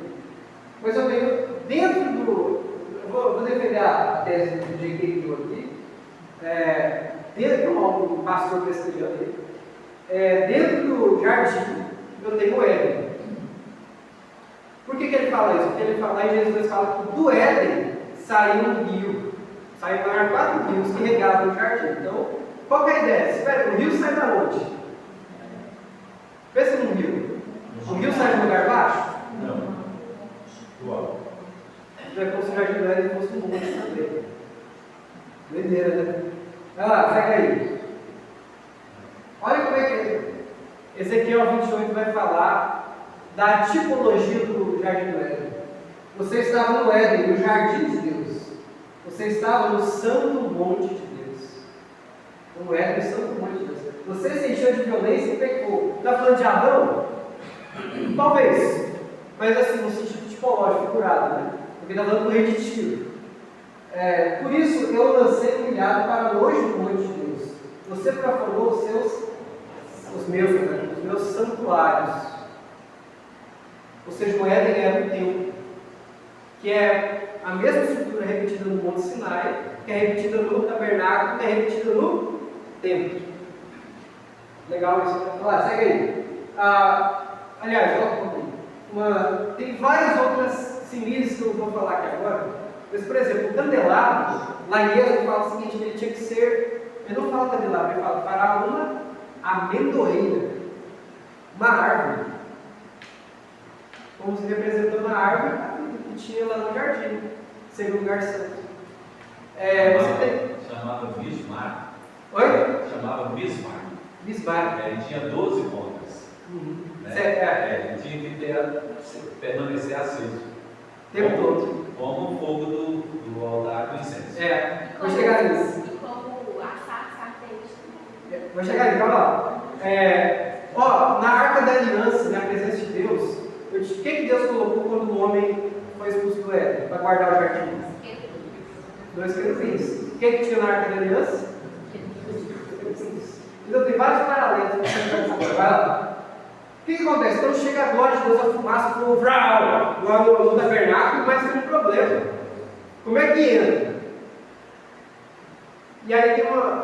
Mas eu tenho dentro do. Eu vou defender a tese do J.K. Hill aqui. Dentro do pastor presbiteriano aí. Dentro do jardim, eu tenho o Éden. Por que ele fala isso? Porque ele fala, lá em Jesus fala que do Éden saiu um rio. Saíram 4 rios que regavam o jardim. Então, qual que é a ideia? Espera, o rio sai da onde? Pensa num rio. O rio sai de um lugar baixo? Não. Do alto. É como se o jardim do Éden fosse um monte também. Doideira, né? Vai lá, pega aí. Olha como é que é. Ezequiel 28 vai falar da tipologia do jardim do Éden. Você estava no Éden, no jardim de Deus. Você estava no santo monte de Deus. No Éden, no santo monte de Deus. Você se encheu de violência e pecou. Está falando de Adão? Talvez. Mas assim, no sentido tipológico, curado, né? Porque está falando do rei de Tiro. Por isso eu lancei um milhado para longe do monte de Deus. Você profanou os meus santuários. Ou seja, o Éden era um templo, que é a mesma estrutura repetida no Monte Sinai, que é repetida no tabernáculo, que é repetida no templo. Legal isso, né? Olha lá, segue aí. Aliás, tem várias outras similitudes que eu vou falar aqui agora. Mas, por exemplo, o candelabro, lá em Êxodo fala o seguinte, ele tinha que ser, ele não fala candelabro, ele fala para uma amendoeira, uma árvore, como se representando a árvore que tinha lá no jardim, seria o lugar santo. Você tem... Chamava Bismar. Oi? Chamava Bismar. Bismar. Ele tinha 12 pontas. Né? Ele tinha que permanecer aceso. O tempo todo. Como o fogo do altar do incenso. Vou chegar nisso. E como assar característica. Vou chegar ali, calma lá. Na Arca da Aliança, na presença de Deus, o que Deus colocou quando o homem foi expulso do Éden, para guardar o jardim? 2 querubins. O que tinha na Arca da Aliança? Então tem vários paralelos que você vai lá. O que acontece? Quando chega a glória de Deus, a fumaça for lá no tabernáculo, mas tem um problema. Como é que entra? E aí a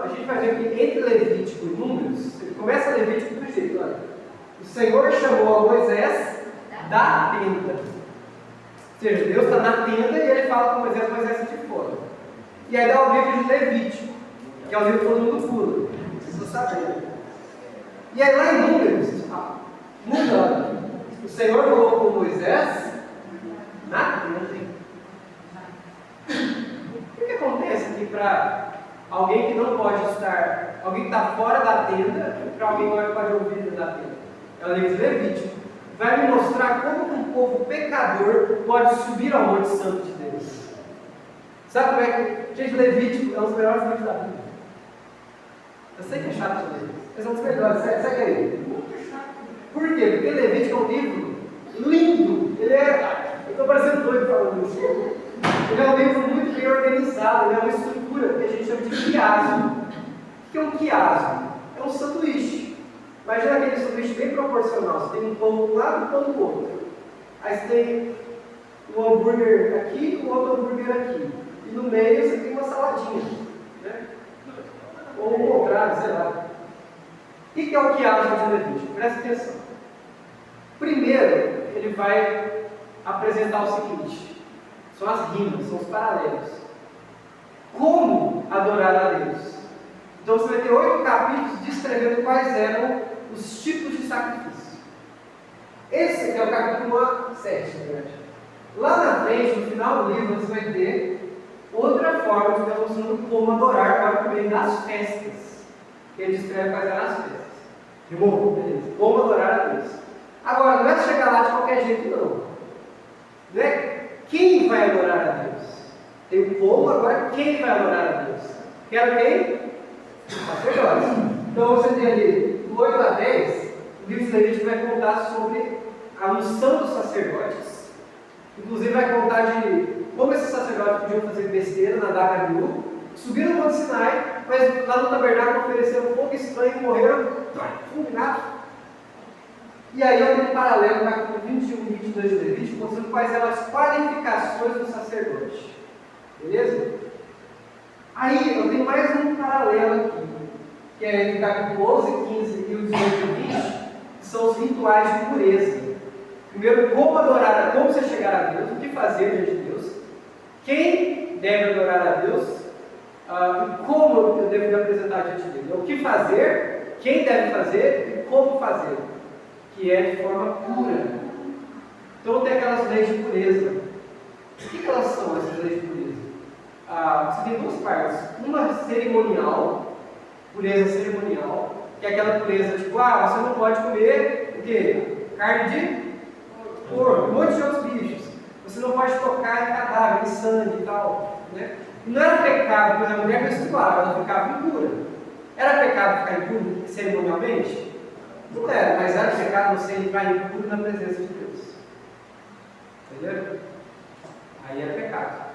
gente vai ver que entre Levítico e Números, ele começa Levítico do jeito, olha. O Senhor chamou a Moisés da tenda. Ou seja, Deus está na tenda e ele fala com Moisés está de fora. E aí dá o livro de Levítico, que é o livro que todo mundo pula. Vocês não sabem. E aí lá em Números, mudando, o Senhor falou com Moisés na tenda. O que acontece aqui para alguém que não pode estar, alguém que está fora da tenda, para alguém que pode ouvir dentro da tenda? É o livro de Levítico. Vai me mostrar como um povo pecador pode subir ao Monte Santo de Deus. Sabe como é que... Gente, Levítico é um dos melhores livros da Bíblia. Eu sei que é chato de ler, mas é um dos melhores. Segue aí. Por quê? Porque Levítico é um livro lindo. Eu estou parecendo doido falando isso. Ele é um livro muito bem organizado. Ele é uma estrutura que a gente chama de quiasmo. O que é um quiasmo? É um sanduíche. Imagina aquele sanduíche bem proporcional. Você tem um pão de um lado e um pão do outro. Aí você tem um hambúrguer aqui e um outro hambúrguer aqui. E no meio você tem uma saladinha. Né? Ou o contrário, sei lá. O que é o quiasmo de Levítico? Presta atenção. Primeiro, ele vai apresentar o seguinte: são as rimas, são os paralelos. Como adorar a Deus? Então você vai ter 8 capítulos descrevendo quais eram os tipos de sacrifício. Esse aqui é o capítulo 7, na verdade. Lá na frente, no final do livro, você vai ter outra forma de estar mostrando como adorar agora por meio das festas. Que ele descreve quais eram as festas. Rimou? Beleza. Como adorar a Deus. Agora, não é chegar lá de qualquer jeito, não. Né? Quem vai adorar a Deus? Tem o como, agora quem vai adorar a Deus? Quero quem? Sacerdotes. Então você tem ali, do 8 a 10, o livro de Levítico vai contar sobre a unção dos sacerdotes. Inclusive vai contar de como esses sacerdotes podiam fazer besteira na daga de Ur, subiram no Monte Sinai, mas lá no tabernáculo ofereceram fogo estranho e morreram fulminados. E aí eu tenho um paralelo no capítulo 21 e 22 de Levítico, mostrando quais eram as qualificações do sacerdote. Beleza? Aí eu tenho mais um paralelo aqui, que é entre o capítulo 11, 15 e o 18 e 20, que são os rituais de pureza. Primeiro, como adorar, como você chegar a Deus, o que fazer diante de Deus, quem deve adorar a Deus, e como eu devo me apresentar diante dele. O que fazer, quem deve fazer e como fazer, que é de forma pura. Então tem aquelas leis de pureza. O que elas são, essas leis de pureza? Você tem 2 partes. Uma cerimonial, pureza cerimonial, que é aquela pureza tipo, você não pode comer o quê? Carne de porco, um monte de outros bichos. Você não pode tocar em cadáver, em sangue e tal. Né? Não era pecado quando a mulher menstruava, ela ficava impura. Era pecado ficar impuro cerimonialmente? Não era, mas era pecado você entrar impuro na presença de Deus. Entendeu? Aí é pecado.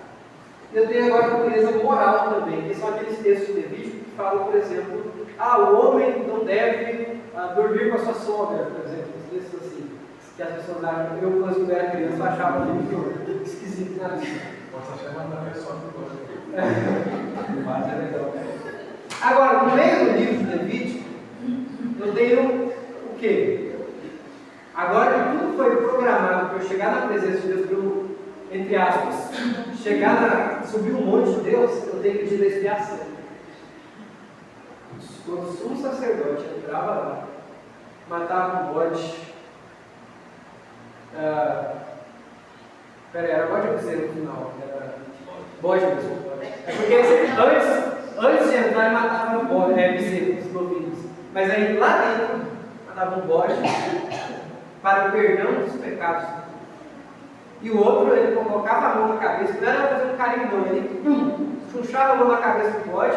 Eu tenho agora a pureza moral também, que são aqueles textos de Levítico que falam, por exemplo, o homem não deve dormir com a sua sogra, por exemplo, textos assim, que as pessoas acham, eu quando era criança achava muito esquisito, nada disso. Posso até mandar a pessoa do gosto. Mas é legal. Agora, no meio do livro de Levítico, eu tenho o quê? Agora que tudo foi programado para eu chegar na presença de Deus, para eu, entre aspas, subir um monte de Deus, eu tenho que pedir a expiação. Quando o sumo sacerdote entrava lá, matava um bode. Era bode ou bezerro no final? Era bode mesmo. É porque antes de entrar, ele matava um bode, bezerros, novilhos. Mas aí lá dentro, matava um bode para o perdão dos pecados. E o outro, ele colocava a mão na cabeça, não era fazer um carinho, não. Ele chunchava a mão na cabeça do bode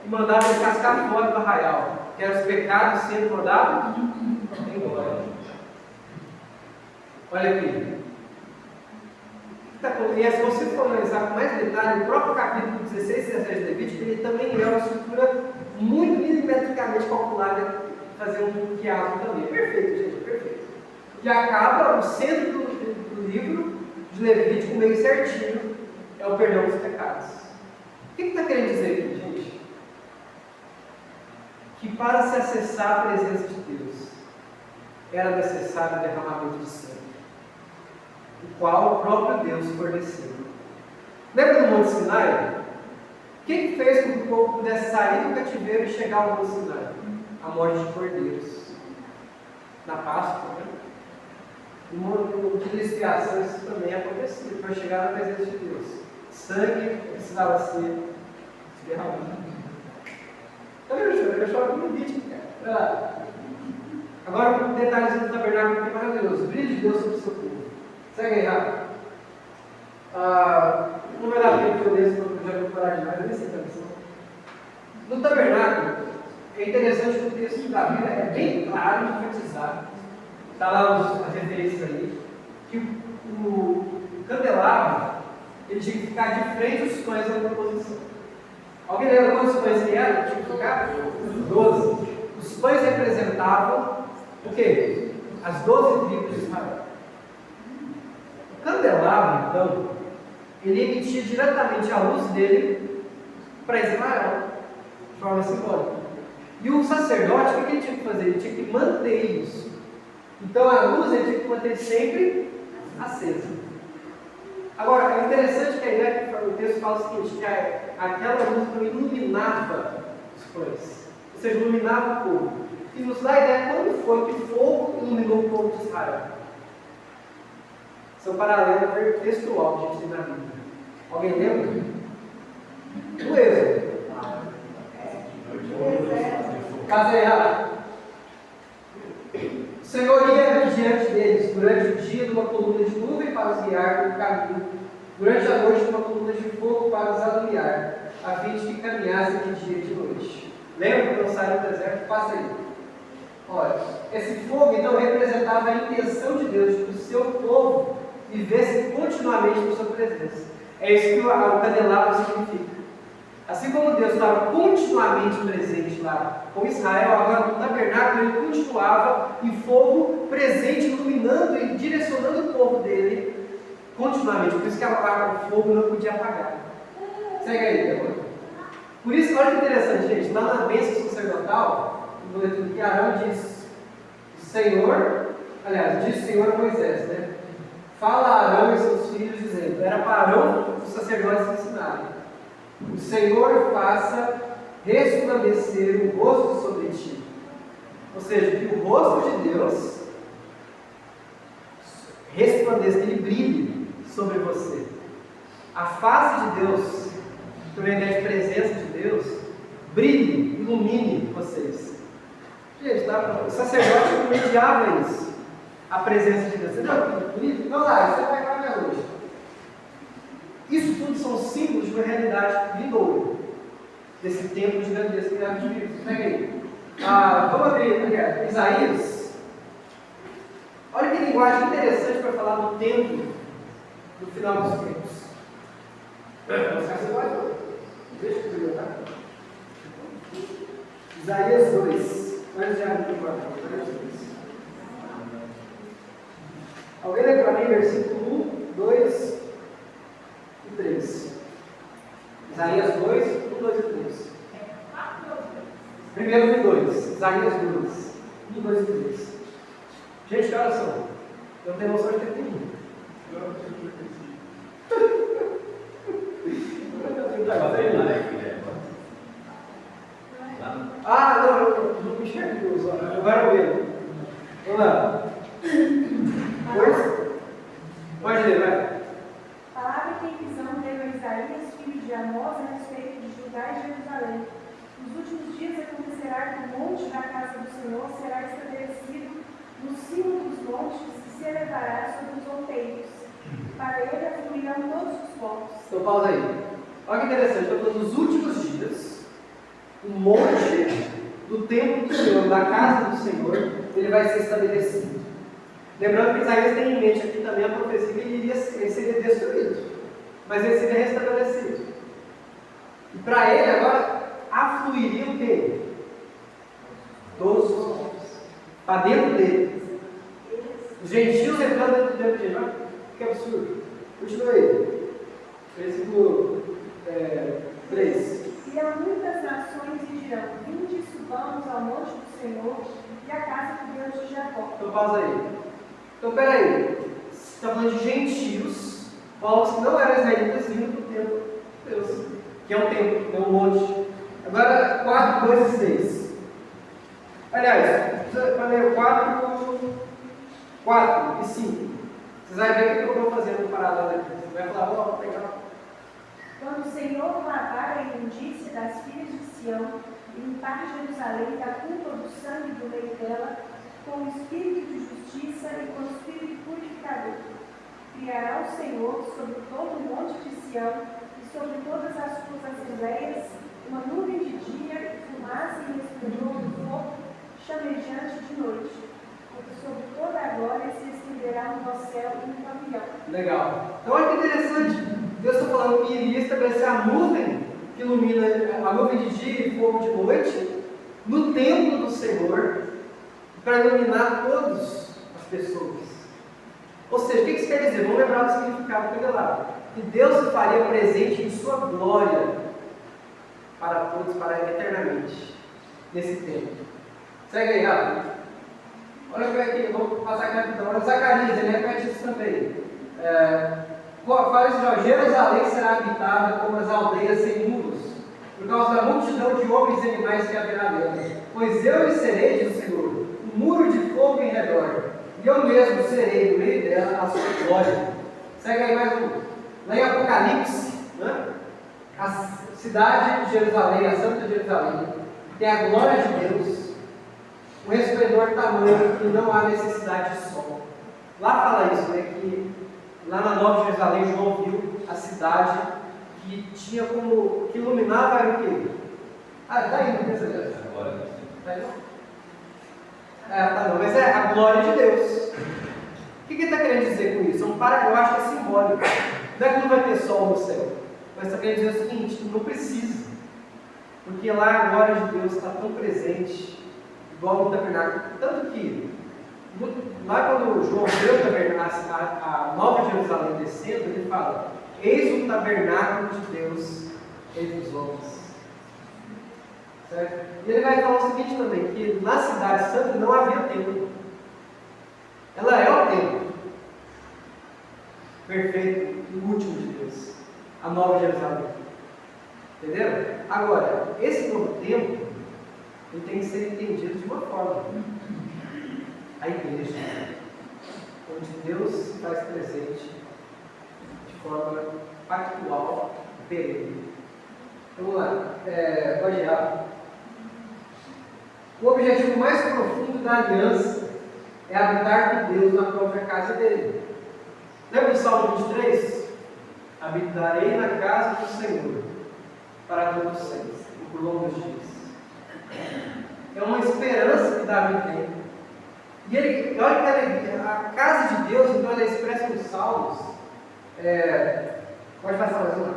e mandava ele cascar fora do arraial, que eram os pecados sendo mandados embora. Olha aqui. E se você for analisar com mais detalhe, o próprio capítulo 16 e 17 de Levítico, ele também é uma estrutura muito milimetricamente calculada, fazer um quiasmo também. Perfeito, gente, perfeito. E acaba o centro do livro de Levítico, meio certinho, é o perdão dos pecados. O que está querendo dizer aqui, gente? Que para se acessar a presença de Deus, era necessário o derramamento de sangue, o qual o próprio Deus forneceu. Lembra do Monte Sinai? O que fez com que o povo pudesse sair do cativeiro e chegar ao Monte Sinai? A morte de cordeiros. Na Páscoa, né? No dia de expiação, isso também acontecia, para chegar na presença de Deus. Sangue precisava ser derramado. Tá vendo, senhor? Eu choro no vídeo, cara. Olha lá. Agora, um detalhezinho do tabernáculo que é maravilhoso. O brilho de Deus sobre o seu povo. Segue aí, rápido. Não vai dar tempo de eu ler, senão eu já vou parar demais. Eu nem sei canção. No tabernáculo, é interessante que o texto da Bíblia é bem claro de enfatizar. Está lá as referências aí. Que o candelabro, ele tinha que ficar de frente aos pães da proposição. Alguém lembra quantos pães que eram? Tinha que ficar? 12. Os pães representavam o quê? As 12 tribos de Israel. O candelabro, então, ele emitia diretamente a luz dele para Israel, de forma simbólica. E o sacerdote, o que ele tinha que fazer? Ele tinha que manter isso. Então a luz ele tinha que manter sempre acesa. Agora, é interessante que a ideia que o texto fala o seguinte, que aquela luz não iluminava os pães, ou seja, iluminava o povo. E nos dá a ideia quando foi que o fogo iluminou o povo de Israel. São paralelos textual que a gente tem na Bíblia. Alguém lembra? O Êxodo. Casa errada. O Senhor ia diante deles durante o dia numa coluna de nuvem para os guiar no caminho, durante a noite numa coluna de fogo para os alumiar, a fim de que caminhassem de dia e de noite. Lembra quando saíram do deserto? Passa aí. Olha, esse fogo então representava a intenção de Deus de que o seu povo vivesse continuamente na sua presença. É isso que o candelabro significa. Assim como Deus estava continuamente presente lá com Israel, agora no tabernáculo ele continuava em fogo presente, iluminando e direcionando o povo dele continuamente. Por isso que o fogo não podia apagar. Segue aí, agora. Por isso, olha que interessante, gente. Lá na bênção sacerdotal, no boletim que Arão diz: Senhor, aliás, diz o Senhor a Moisés, né? Fala a Arão e seus filhos, dizendo: era para Arão os sacerdotes ensinarem. O Senhor faça resplandecer o rosto sobre ti. Ou seja, que o rosto de Deus resplandeça, ele brilhe sobre você. A face de Deus, por ideia de presença de Deus, brilhe, ilumine vocês. Gente, o sacerdote mediava isso, a presença de Deus. Você não bonito? Vamos lá, você vai para hoje. Isso tudo são símbolos de uma realidade vindoura, desse tempo gigantesco que nós vivemos. Pega aí. Vamos abrir Isaías. Olha que linguagem interessante para falar do tempo, do final dos tempos. Deixa eu ver, tá? Isaías 2. Antes de abrir o quarto. Alguém lê para mim versículo 1, 2 e 3. Primeiro 1 e 2, Isaías 2. 1, 2 e 3. Gente, que horas são? Eu não tenho noção de tempo nenhum. Ah, não, eu não me enxergo. Agora eu vejo. Vamos lá. Pode ler, vai. Palavra que em visão deu a Isaías, filho de Amós, a respeito de Judá e Jerusalém. Nos últimos dias acontecerá que o monte da casa do Senhor será estabelecido no cimo dos montes e se elevará sobre os outeiros. Para ele afluirão todos os povos. Então pausa aí. Olha que interessante, estou falando dos últimos dias, o monte do templo do Senhor, da casa do Senhor, ele vai ser estabelecido. Lembrando que Isaías tem em mente aqui também a profecia que ele seria destruído, mas ele seria restabelecido. E para ele agora afluiria o quê? Todos os povos. Para dentro dele. Os gentios entrando dentro dele de Israel. Que absurdo. Continua aí. Versículo 3. E há muitas nações e dirão: vinde e subamos ao monte do Senhor e à casa do Deus de Jacó. Então pausa aí. Então peraí. Você está falando de gentios, povos que não eram israelitas vindo do templo de Deus, que é um templo, é um monte. Agora 4, 2 e 6. Aliás, para ler 4 e 5. Vocês vão ver o que eu vou fazer no paralelo aqui. Você vai falar, ó, legal. Quando o Senhor lavar a imundície das filhas de Sião e limpar Jerusalém da culpa do sangue do meio dela, com o espírito de justiça e com o espírito purificador, criará o Senhor sobre todo o monte de Sião e sobre todas as suas assembleias uma nuvem de dia e fumaça e resplendor do fogo chamejante de noite, porque sobre toda a glória se estenderá um dossel e um pavilhão. Legal. Então olha que interessante. Deus está falando que iria estabelecer a nuvem que ilumina, a nuvem de dia e fogo de noite, no templo do Senhor, para iluminar todas as pessoas. Ou seja, o que isso quer dizer? Vamos lembrar do significado que ele lá. Que Deus se faria presente em sua glória para todos, para eternamente, nesse tempo. Segue aí, rápido. Olha como é que, vou passar aqui rapidão. Olha Zacarias, ele repete isso também. Fala isso, Jerusalém será habitada como as aldeias sem muros, por causa da multidão de homens e animais que haverá nela. Pois eu lhe serei, diz o Senhor, um muro de fogo em redor, e eu mesmo serei no meio dela a sua glória. Segue aí mais um. Lá em Apocalipse, né? A cidade de Jerusalém, a Santa Jerusalém, tem a glória de Deus, um resplendor tamanho que não há necessidade de sol. Lá fala isso, né? Que lá na Nova Jerusalém, João viu a cidade que tinha como, que iluminava era o quê? Ah, está aí, não pensa nisso. Está aí não? Tá não, mas é a glória de Deus. O que ele está querendo dizer com isso? Eu acho que é simbólico. Não é que não vai ter sol no céu, mas está querendo dizer o seguinte: não precisa, porque lá a glória de Deus está tão presente, igual no tabernáculo, tanto que lá quando João vê o tabernáculo, a Nova Jerusalém descendo, ele fala: eis o tabernáculo de Deus entre os homens. Certo? E ele vai falar o seguinte também, que na cidade santa não havia templo. Ela é o templo perfeito e último de Deus, a Nova Jerusalém. Entenderam? Agora, esse novo templo, ele tem que ser entendido de uma forma. A igreja, onde Deus se faz presente de forma pactual, perene. Vamos lá, pode ir rápido. O objetivo mais profundo da aliança é habitar com Deus na própria casa dele. Lembra do Salmo 23? Habitarei na casa do Senhor para todos sempre, e por longos dias. É uma esperança que Davi tem. E ele, olha que alegria, a casa de Deus, então ela é expressa nos Salmos. Pode passar mais uma.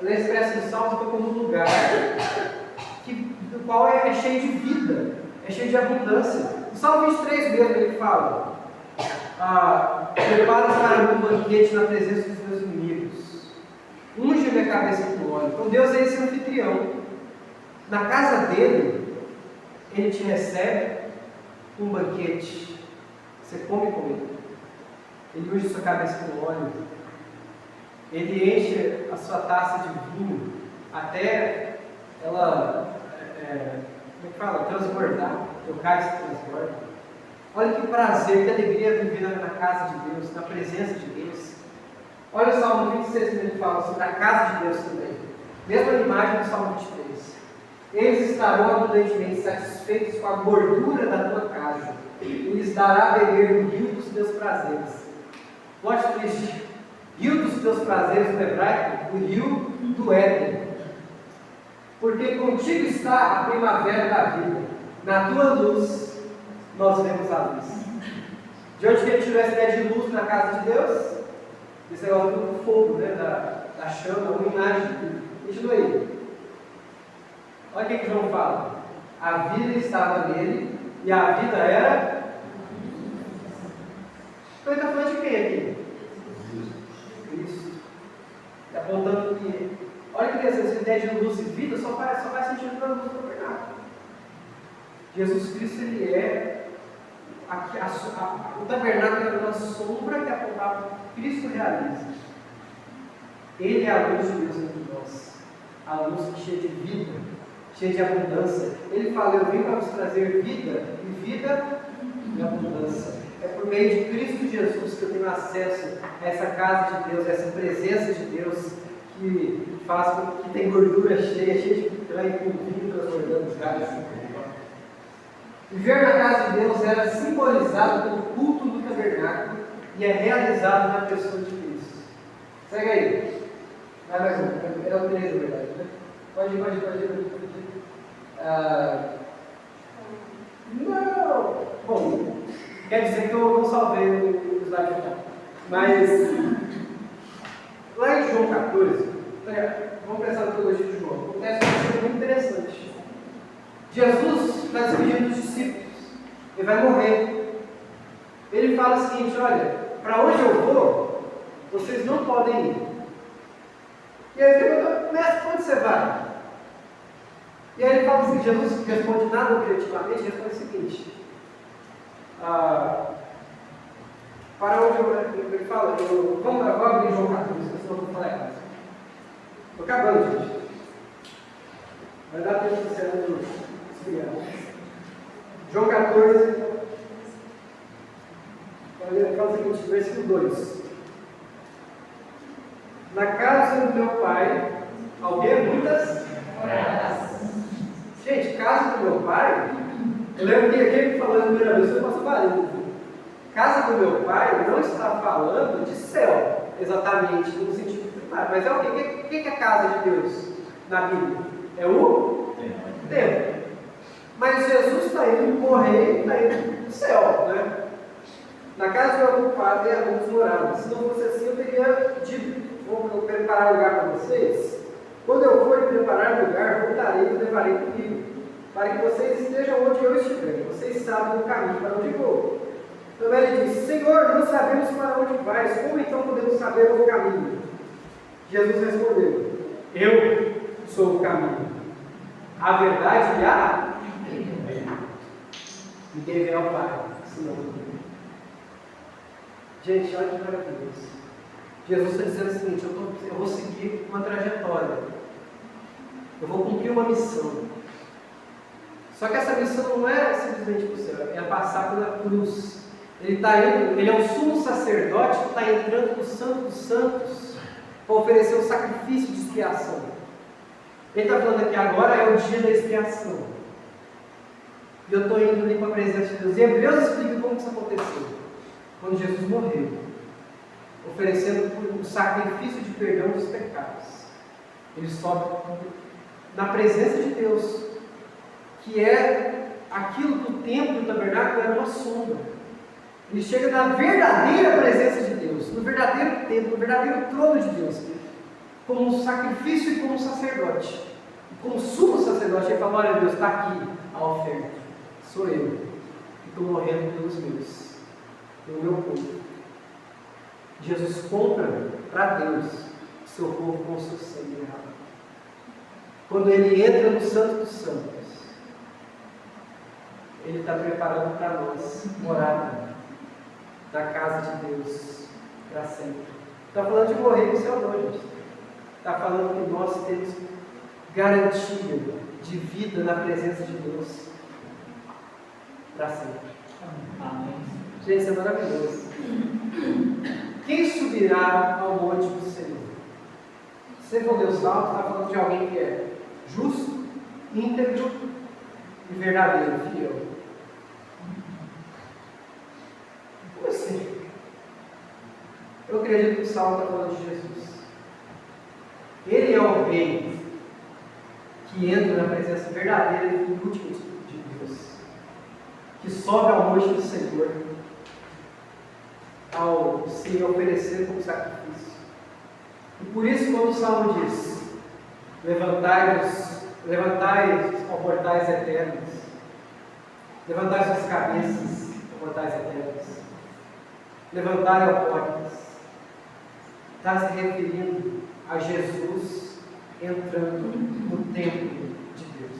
Ela é expressa nos Salmos como um lugar do qual é cheio de vida, é cheio de abundância. O Salmo 23 mesmo ele fala: preparas para mim um banquete na presença dos meus inimigos, unge minha cabeça com óleo. Então Deus é esse anfitrião. Na casa dele, Ele te recebe um banquete. Você come com ele. Ele unge sua cabeça com óleo. Ele enche a sua taça de vinho até ela, como é que fala? Transbordar. O cálice transborda. Olha que prazer, que alegria viver na casa de Deus, na presença de Deus. Olha o Salmo 26 que ele fala sobre a casa de Deus também. Mesma imagem do Salmo 23. Eles estarão abundantemente satisfeitos com a gordura da tua casa. E lhes dará a beber do rio dos teus prazeres. Plot twist. Rio dos teus prazeres no hebraico, o rio do Éden. Porque contigo está a primavera da vida. Na tua luz, nós vemos a luz. De onde que ele tirou essa ideia de luz na casa de Deus? Esse é o fogo, né? Da chama, uma imagem. Continua aí. Olha o que João fala. A vida estava nele e a vida era. Então ele está falando de quem aqui? Cristo. Está apontando que. Olha que interessante, essa ideia de luz e vida só faz sentido para a luz do tabernáculo. Jesus Cristo, ele é. O tabernáculo é uma sombra que apontava o que Cristo realiza. Ele é a luz de Deus entre nós. A luz cheia de vida, cheia de abundância. Ele fala: eu vim para vos trazer vida, e vida e abundância. É por meio de Cristo Jesus que eu tenho acesso a essa casa de Deus, a essa presença de Deus que faz com que tem gordura cheia de picanha com vinho transbordando os galhos. Viver na casa de Deus era simbolizado pelo culto do tabernáculo e é realizado na pessoa de Cristo. Segue aí. Vai mais um. É o 3, na verdade, né? Pode ir. Não! Bom, quer dizer que eu não salvei o slide final. Mas, lá em João 14, vamos pensar na teologia de João. Acontece uma coisa muito interessante. Jesus está despedindo dos discípulos. Ele vai morrer. Ele fala o seguinte: olha, para onde eu vou, vocês não podem ir. E aí ele pergunta: mestre, onde você vai? E aí ele fala assim, Jesus responde nada objetivamente, responde o seguinte: para onde eu vou? Ele fala, vamos abrir João 14, senão eu vou falar errado. Estou acabando, gente. Vai dar tempo de ser esfriar. João 14, ele fala o seguinte, versículo 2. Na casa do meu pai, alguém muitas moradas. Gente, casa do meu pai, eu lembro que quem me falou a primeira vez foi o pastor Barulho. Casa do meu pai não está falando de céu, exatamente, no sentido primário, mas é o quê? O que é a casa de Deus na Bíblia? É o templo. Mas Jesus está indo morrer, está indo para o céu, né? Na casa do meu pai tem algumas moradas. Se não fosse assim, eu teria dito: vou preparar lugar para vocês. Quando eu for preparar lugar, voltarei e levarei comigo, para que vocês estejam onde eu estiver. Vocês sabem o caminho para onde vou. Então ele disse: Senhor, não sabemos para onde vais, como então podemos saber o caminho? Jesus respondeu: eu sou o caminho, a verdade e a vida. Ninguém vem ao Pai, senão por mim. Gente, olha que maravilhoso. Jesus está dizendo o seguinte: eu vou seguir uma trajetória, eu vou cumprir uma missão. Só que essa missão não é simplesmente para o céu, é passar pela cruz. Ele é um sumo sacerdote que está entrando no Santo dos Santos para oferecer um sacrifício de expiação. Ele está falando aqui: agora é o dia da expiação. E eu estou indo ali para a presença de Deus. E Hebreus explica como isso aconteceu. Quando Jesus morreu, oferecendo um sacrifício de perdão dos pecados, ele sobe na presença de Deus, que é aquilo que o templo do tabernáculo era uma sombra. Ele chega na verdadeira presença de Deus, no verdadeiro templo, no verdadeiro trono de Deus, como um sacrifício e como um sacerdote. E como sumo sacerdote, ele fala: olha, Deus, está aqui a oferta, sou eu, que estou morrendo pelos meus, pelo meu povo. Jesus compra para Deus o seu povo com o seu sangue derramado. Quando ele entra no Santo dos Santos, Ele está preparando para nós morada na casa de Deus para sempre. Está falando de morrer no céu, não, gente. Está falando que nós temos garantia de vida na presença de Deus para sempre. Amém. Gente, isso é maravilhoso. Quem subirá ao monte do Senhor? Se você for ler o Salmo, está falando de alguém que é justo, íntegro e verdadeiro, fiel. Como assim? Eu acredito que o Salmo está falando de Jesus. Ele é o rei que entra na presença verdadeira e última de Deus, que sobe ao monte do Senhor ao se oferecer como sacrifício. E por isso, quando o Salmo diz: levantai, ó portais eternos, levantai suas cabeças, ó portais eternos, levantai, ó portas, está se referindo a Jesus entrando no templo de Deus,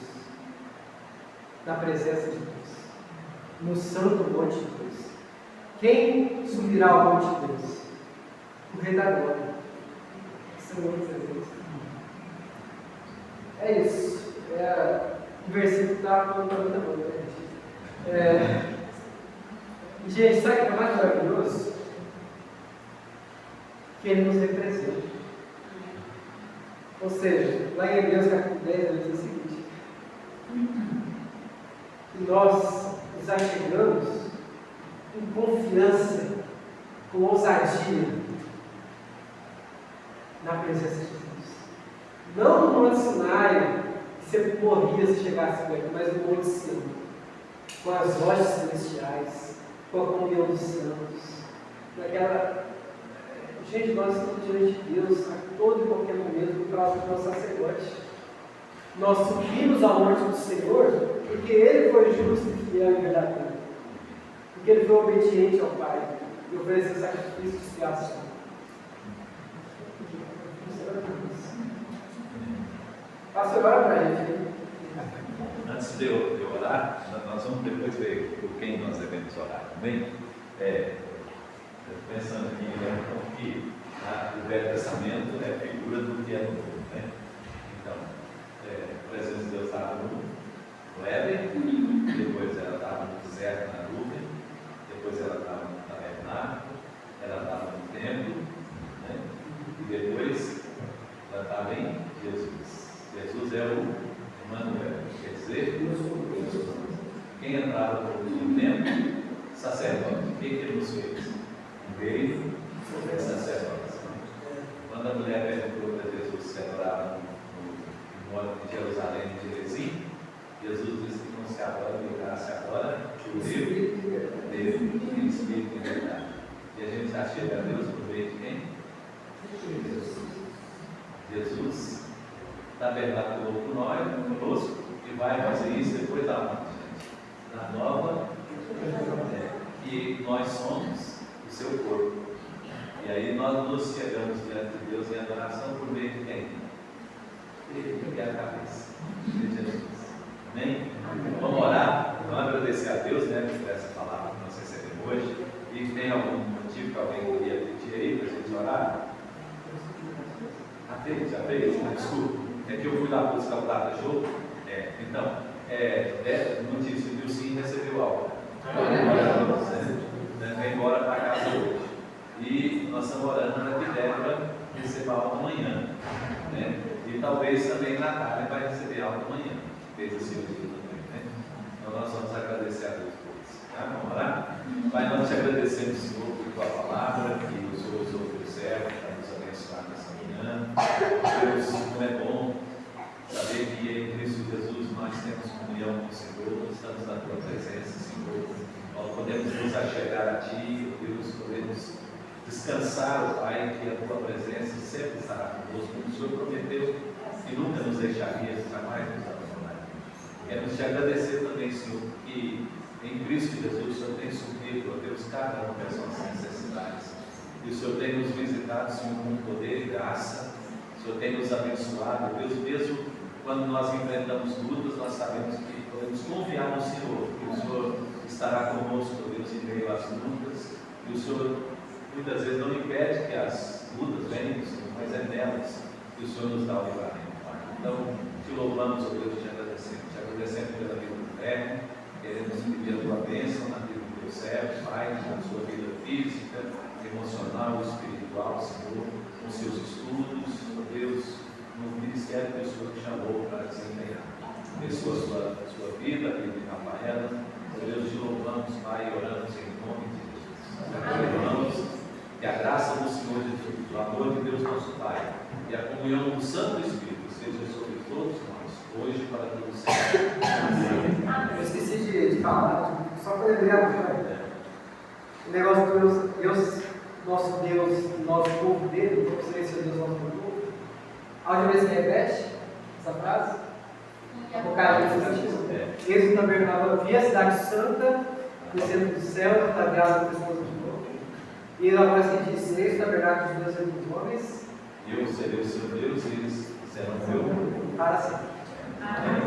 na presença de Deus, no santo monte de Deus. Quem subirá ao monte de Deus? O Rei da Glória, Senhor Jesus. É isso. O versículo está contando também, né? Gente, sabe o que é mais maravilhoso? Que ele nos representa. Ou seja, lá em Hebreus capítulo 10, ele diz o seguinte: que nós nos achegamos com confiança, com ousadia na presença de Deus. Não no Monte Sinai, que você morria se chegasse perto, mas no Monte Sião, com as lojas celestiais, com a comunhão dos santos, naquela. Gente, nós estamos diante de Deus a todo e qualquer momento por causa do nosso sacerdote. Nós subimos ao monte do Senhor porque Ele foi justo e fiel e verdadeiro. Porque Ele foi obediente ao Pai e ofereceu sacrifício de expiação. Pastor, ora para a gente. Antes de eu orar, nós vamos depois ver por quem nós devemos orar também. Pensando aqui, né, que o Velho Testamento é figura do que é no Novo, né? Então, a presença de Deus estava no Éden, depois ela estava no deserto, na nuvem, depois ela estava no tabernáculo, ela estava no templo, né? E depois ela estava em Jesus. Jesus é o Emmanuel, quer dizer, Deus. Quem entrava no templo? Sacerdote. O que ele nos fez? Veio sobre sacerdote. Quando a mulher perguntou para Jesus se adorava no monte de Jerusalém de Rezim, Jesus disse que não se adora de graça, se adora o Deus em espírito e em verdade. E a gente já chega a Deus por meio de quem? Jesus tabernaculou conosco e vai fazer isso depois da morte, gente. Na nova, e nós somos o seu corpo. E aí nós nos chegamos diante de Deus em adoração por meio de quem? Ele que é a cabeça de Jesus. Amém? Vamos orar, vamos agradecer a Deus, né, por essa palavra que nós recebemos hoje. E tem algum motivo que alguém queria pedir aí para a gente orar? Já fez? Desculpa. É que eu fui lá buscar o data jogo. Então, notícia que o sim recebeu algo. Vem embora para casa hoje. E nós estamos orando para que Débora receba algo amanhã. Né? E talvez também Natália vai receber algo amanhã. Fez esse dia também. Né? Então nós vamos agradecer a Deus por isso. Tá? Vamos orar? Pai, nós te agradecemos, Senhor, por tua palavra, que o Senhor usou o servo para nos abençoar nessa manhã. Deus, como é bom saber que em Cristo Jesus nós temos comunhão com o Senhor, estamos na tua presença, Senhor. Nós podemos nos achegar a Ti, Deus, podemos descansar, Pai, que a Tua presença sempre estará conosco, como o Senhor prometeu, que nunca nos deixaria, jamais nos abandonaria. Queremos Te agradecer também, Senhor, que em Cristo Jesus o Senhor tem suprido, ó Deus, cada uma das nossas necessidades. E o Senhor tem nos visitado, Senhor, com poder e graça. O Senhor tem nos abençoado, Deus, mesmo quando nós enfrentamos lutas, nós sabemos que podemos confiar no Senhor, que o Senhor estará conosco, Deus, em meio às lutas, e o Senhor muitas vezes não impede que as lutas venham, Senhor, mas é nelas que o Senhor nos dá o livramento, Pai. Então, te louvamos, ó Deus, te agradecendo pela vida do Guilherme, queremos pedir a tua bênção na vida do teu servo, Pai, na sua vida física, emocional, espiritual, Senhor, com seus estudos, ó Deus, no ministério que o Senhor te chamou para desempenhar. Abençoa a sua vida, a vida de Rafaela. Deus, te louvamos, Pai, e oramos em nome de Jesus. Oramos que a graça do Senhor Jesus, o amor de Deus nosso Pai e a comunhão do Santo Espírito seja sobre todos nós, hoje e para todos sempre. Amém. Eu esqueci de falar, só para lembrar o negócio do Deus, nosso povo dele, como seria esse Deus, nosso povo. A última vez que repete essa frase? Apocalipse. Eles tabernáculo, via a cidade santa, descendo do céu, ataviado por pessoas de novo. E na voz que diz: eis o tabernáculo de Deus entre os homens. E eu serei o seu Deus, e eles serão meu. Para sempre. Amém.